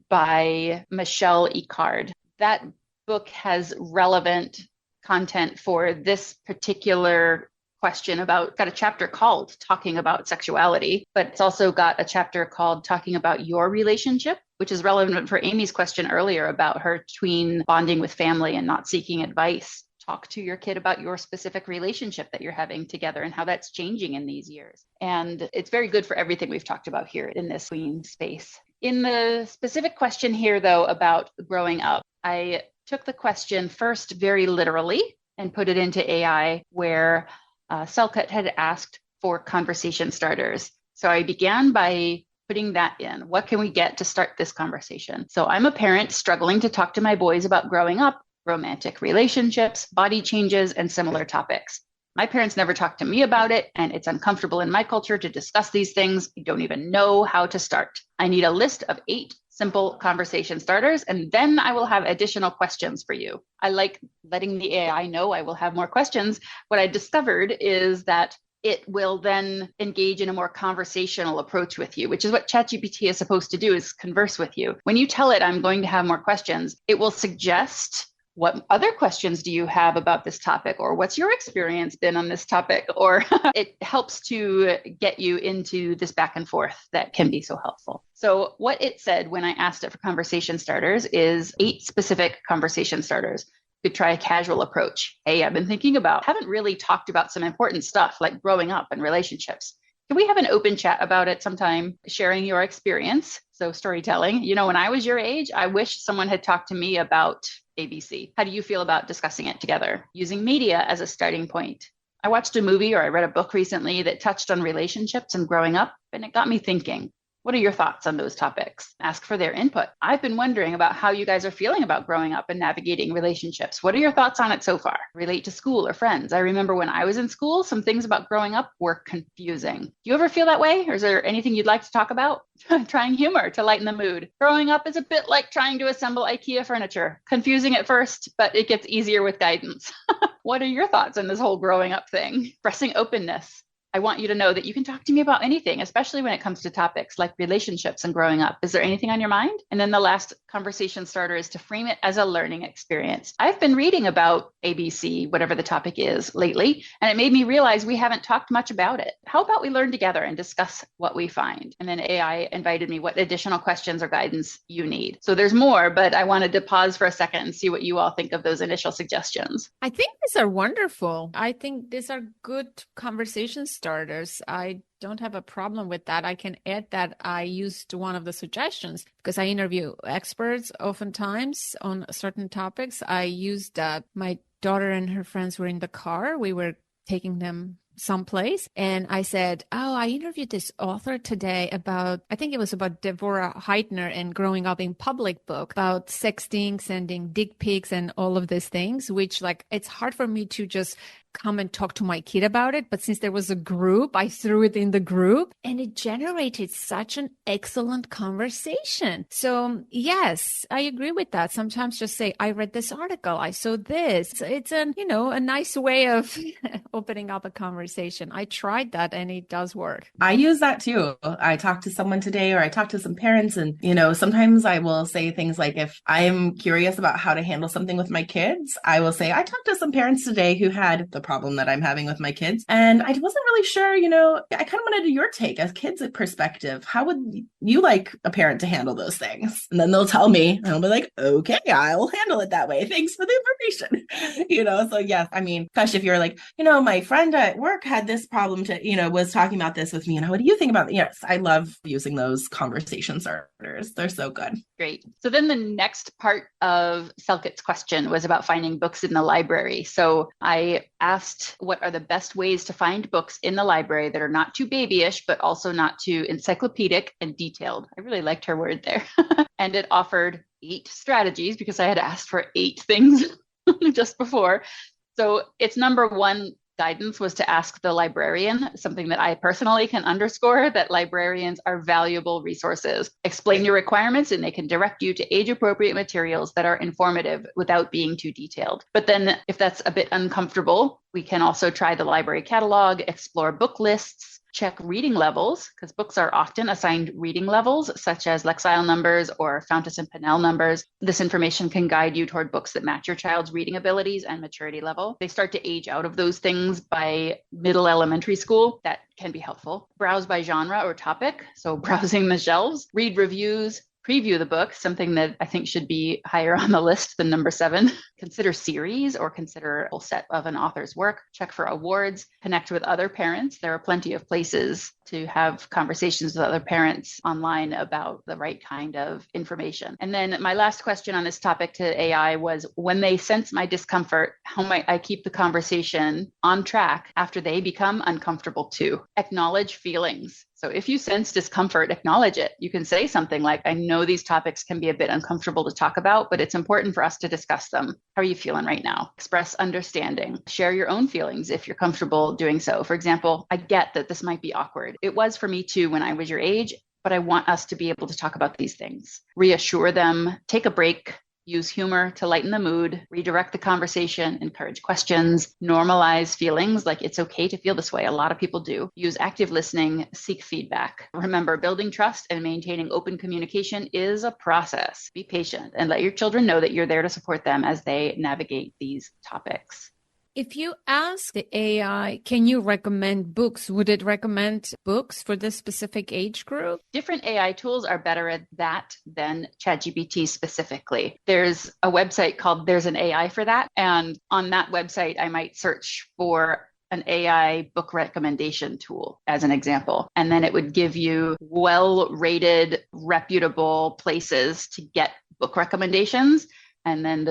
Speaker 3: by Michelle Icard. That book has relevant content for this particular question got a chapter called Talking About Sexuality, but it's also got a chapter called Talking About Your Relationship, which is relevant for Amy's question earlier about her tween bonding with family and not seeking advice. Talk to your kid about your specific relationship that you're having together and how that's changing in these years. And it's very good for everything we've talked about here in this tween space. In the specific question here, though, about growing up, I took the question first very literally and put it into AI, where Selcut had asked for conversation starters. So I began by putting that in. What can we get to start this conversation? So I'm a parent struggling to talk to my boys about growing up, romantic relationships, body changes, and similar topics. My parents never talked to me about it, and it's uncomfortable in my culture to discuss these things. I don't even know how to start. I need a list of 8 simple conversation starters, and then I will have additional questions for you. I like letting the AI know I will have more questions. What I discovered is that it will then engage in a more conversational approach with you, which is what ChatGPT is supposed to do, is converse with you. When you tell it I'm going to have more questions, it will suggest, what other questions do you have about this topic? Or what's your experience been on this topic? Or it helps to get you into this back and forth that can be so helpful. So what it said when I asked it for conversation starters is 8 specific conversation starters. could try a casual approach. Hey, I've been thinking about, haven't really talked about some important stuff like growing up and relationships. Can we have an open chat about it sometime, sharing your experience? So storytelling, when I was your age, I wish someone had talked to me about ABC. How do you feel about discussing it together? Using media as a starting point. I watched a movie or I read a book recently that touched on relationships and growing up, and it got me thinking. What are your thoughts on those topics? Ask for their input. I've been wondering about how you guys are feeling about growing up and navigating relationships. What are your thoughts on it so far? Relate to school or friends. I remember when I was in school, some things about growing up were confusing. Do you ever feel that way? Or is there anything you'd like to talk about? Trying humor to lighten the mood. Growing up is a bit like trying to assemble IKEA furniture. Confusing at first, but it gets easier with guidance. What are your thoughts on this whole growing up thing? Expressing openness. I want you to know that you can talk to me about anything, especially when it comes to topics like relationships and growing up. Is there anything on your mind? And then the last conversation starter is to frame it as a learning experience. I've been reading about ABC, whatever the topic is, lately, and it made me realize we haven't talked much about it. How about we learn together and discuss what we find? And then AI invited me what additional questions or guidance you need. So there's more, but I wanted to pause for a second and see what you all think of those initial suggestions.
Speaker 1: I think these are wonderful. I think these are good conversation starters. I don't have a problem with that. I can add that I used one of the suggestions because I interview experts oftentimes on certain topics. I used my daughter and her friends were in the car. We were taking them someplace. And I said, I interviewed this author today I think it was about Deborah Heitner and growing up in public book about sexting, sending dick pics and all of these things, which it's hard for me to just come and talk to my kid about it. But since there was a group, I threw it in the group and it generated such an excellent conversation. So yes, I agree with that. Sometimes just say, I read this article. I saw this. It's a nice way of opening up a conversation. I tried that and it does work.
Speaker 2: I use that too. I talked to someone today or I talked to some parents and, sometimes I will say things like if I'm curious about how to handle something with my kids, I will say, I talked to some parents today who had the problem that I'm having with my kids. And I wasn't really sure, I kind of wanted your take as kids' perspective. How would you like a parent to handle those things? And then they'll tell me, and I'll be like, okay, I'll handle it that way. Thanks for the information. So yes, especially if you're like, my friend at work had this problem was talking about this with me. And what do you think about it? Yes, I love using those conversation starters. They're so good.
Speaker 3: Great. So then the next part of Selkit's question was about finding books in the library. So I asked what are the best ways to find books in the library that are not too babyish, but also not too encyclopedic and detailed. I really liked her word there. And it offered 8 strategies because I had asked for 8 things just before. So its number one guidance was to ask the librarian, something that I personally can underscore, that librarians are valuable resources. Explain your requirements and they can direct you to age-appropriate materials that are informative without being too detailed. But then if that's a bit uncomfortable, we can also try the library catalog, explore book lists, check reading levels, because books are often assigned reading levels, such as Lexile numbers or Fountas and Pinnell numbers. This information can guide you toward books that match your child's reading abilities and maturity level. They start to age out of those things by middle elementary school. That can be helpful. Browse by genre or topic, so browsing the shelves. Read reviews. Preview the book, something that I think should be higher on the list than number 7. Consider series or consider a whole set of an author's work. Check for awards. Connect with other parents. There are plenty of places to have conversations with other parents online about the right kind of information. And then my last question on this topic to AI was, when they sense my discomfort, how might I keep the conversation on track after they become uncomfortable too? Acknowledge feelings. So if you sense discomfort, acknowledge it. You can say something like, I know these topics can be a bit uncomfortable to talk about, but it's important for us to discuss them. How are you feeling right now? Express understanding. Share your own feelings if you're comfortable doing so. For example, I get that this might be awkward. It was for me too when I was your age, but I want us to be able to talk about these things. Reassure them, take a break. Use humor to lighten the mood, redirect the conversation, encourage questions, normalize feelings like it's okay to feel this way. A lot of people do. Use active listening, seek feedback. Remember, building trust and maintaining open communication is a process. Be patient and let your children know that you're there to support them as they navigate these topics.
Speaker 1: If you ask the AI, can you recommend books? Would it recommend books for this specific age group?
Speaker 3: Different AI tools are better at that than ChatGPT specifically. There's a website called There's an AI for That. And on that website, I might search for an AI book recommendation tool as an example. And then it would give you well-rated, reputable places to get book recommendations. And then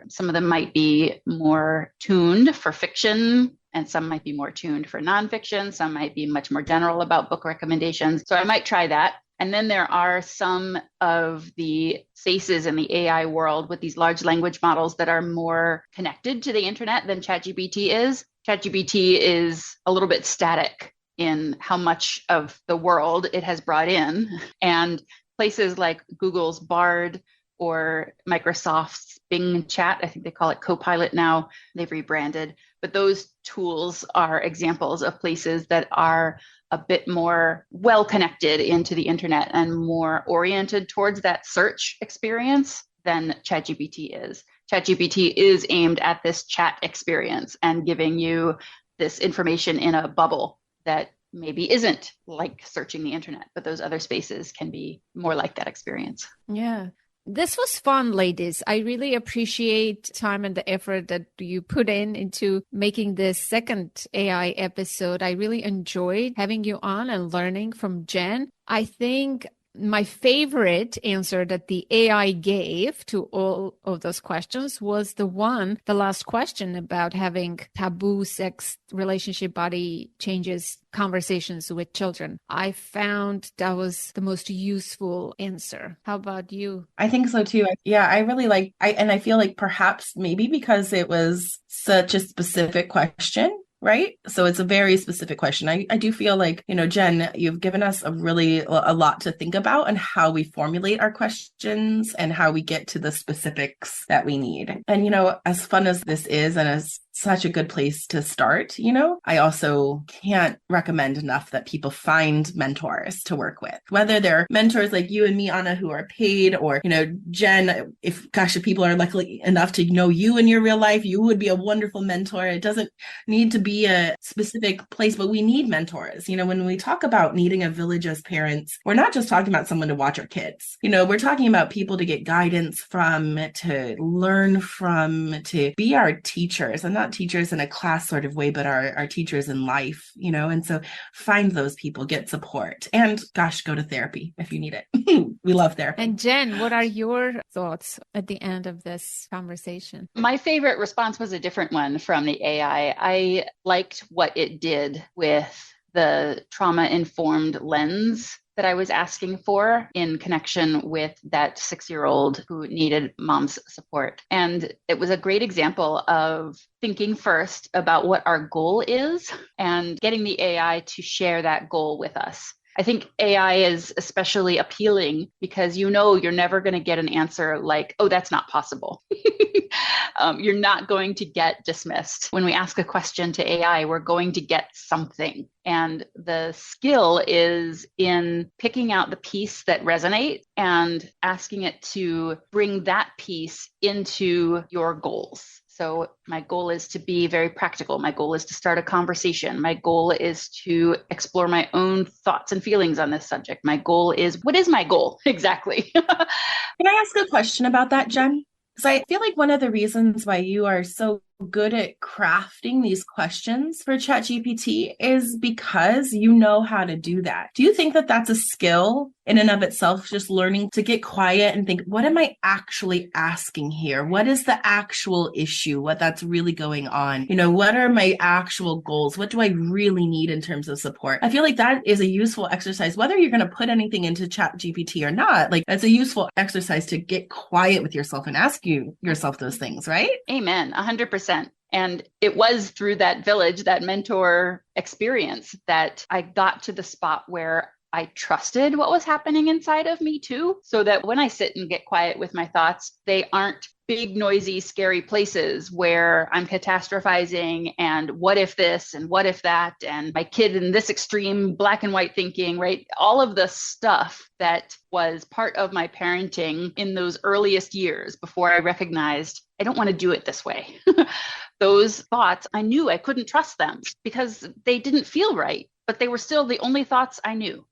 Speaker 3: some of them might be more tuned for fiction, and some might be more tuned for nonfiction. Some might be much more general about book recommendations. So I might try that. And then there are some of the spaces in the AI world with these large language models that are more connected to the internet than ChatGPT is. ChatGPT is a little bit static in how much of the world it has brought in. And places like Google's Bard or Microsoft's Bing Chat, I think they call it Copilot now, they've rebranded. But those tools are examples of places that are a bit more well connected into the internet and more oriented towards that search experience than ChatGPT is. ChatGPT is aimed at this chat experience and giving you this information in a bubble that maybe isn't like searching the internet, but those other spaces can be more like that experience.
Speaker 1: Yeah. This was fun, ladies. I really appreciate time and the effort that you put into making this second AI episode. I really enjoyed having you on and learning from Jen. I think my favorite answer that the AI gave to all of those questions was the last question about having taboo sex, relationship, body changes conversations with children. I found that was the most useful answer. How about you?
Speaker 2: I think so too. Yeah, I really I feel like perhaps maybe because it was such a specific question, right? So it's a very specific question. I do feel like, Jen, you've given us a lot to think about and how we formulate our questions and how we get to the specifics that we need. And, as fun as this is and as such a good place to start, I also can't recommend enough that people find mentors to work with, whether they're mentors like you and me, Anna, who are paid, or, Jen, if people are lucky enough to know you in your real life, you would be a wonderful mentor. It doesn't need to be a specific place, but we need mentors. When we talk about needing a village as parents, we're not just talking about someone to watch our kids. We're talking about people to get guidance from, to learn from, to be our teachers, and not teachers in a class sort of way, but our teachers in life, and so find those people, get support, and go to therapy if you need it. We love therapy.
Speaker 1: And Jen, what are your thoughts at the end of this conversation?
Speaker 3: My favorite response was a different one from the AI. I liked what it did with the trauma-informed lens that I was asking for in connection with that 6-year-old who needed mom's support. And it was a great example of thinking first about what our goal is and getting the AI to share that goal with us. I think AI is especially appealing because you're never going to get an answer like, oh, that's not possible. You're not going to get dismissed. When we ask a question to AI, we're going to get something. And the skill is in picking out the piece that resonates and asking it to bring that piece into your goals. So my goal is to be very practical. My goal is to start a conversation. My goal is to explore my own thoughts and feelings on this subject. My goal is, what is my goal exactly?
Speaker 2: Can I ask a question about that, Jen? Because I feel like one of the reasons why you are so good at crafting these questions for ChatGPT is because you know how to do that. Do you think that that's a skill in and of itself, just learning to get quiet and think, what am I actually asking here? What is the actual issue? What that's really going on? What are my actual goals? What do I really need in terms of support? I feel like that is a useful exercise, whether you're going to put anything into ChatGPT or not. Like, that's a useful exercise to get quiet with yourself and ask yourself those things, right?
Speaker 3: Amen. 100%. And it was through that village, that mentor experience, that I got to the spot where I trusted what was happening inside of me too, so that when I sit and get quiet with my thoughts, they aren't big, noisy, scary places where I'm catastrophizing and what if this and what if that, and my kid in this extreme black and white thinking, right? All of the stuff that was part of my parenting in those earliest years before I recognized I don't want to do it this way. Those thoughts, I knew I couldn't trust them because they didn't feel right, but they were still the only thoughts I knew.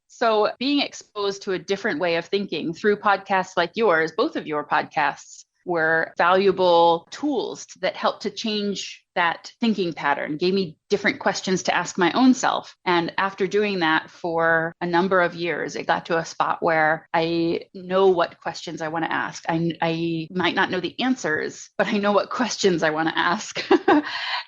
Speaker 3: So being exposed to a different way of thinking through podcasts like yours, both of your podcasts, were valuable tools that helped to change that thinking pattern, gave me different questions to ask my own self. And after doing that for a number of years, it got to a spot where I know what questions I want to ask. I might not know the answers, but I know what questions I want to ask.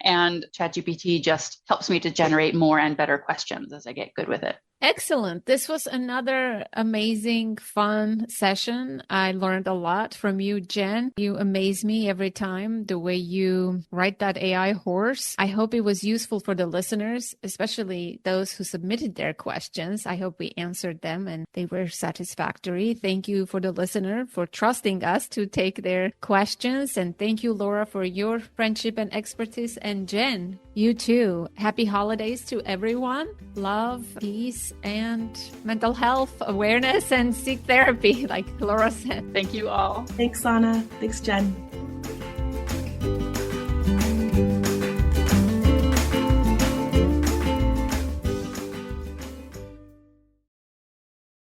Speaker 3: And ChatGPT just helps me to generate more and better questions as I get good with it.
Speaker 1: Excellent. This was another amazing, fun session. I learned a lot from you, Jen. You amaze me every time, the way you write that AI horse. I hope it was useful for the listeners, especially those who submitted their questions. I hope we answered them and they were satisfactory. Thank you for the listener for trusting us to take their questions. And thank you, Laura, for your friendship and expertise. And Jen, you too. Happy holidays to everyone. Love, peace, and mental health awareness, and seek therapy, like Laura said.
Speaker 3: Thank you all.
Speaker 2: Thanks, Sana. Thanks, Jen.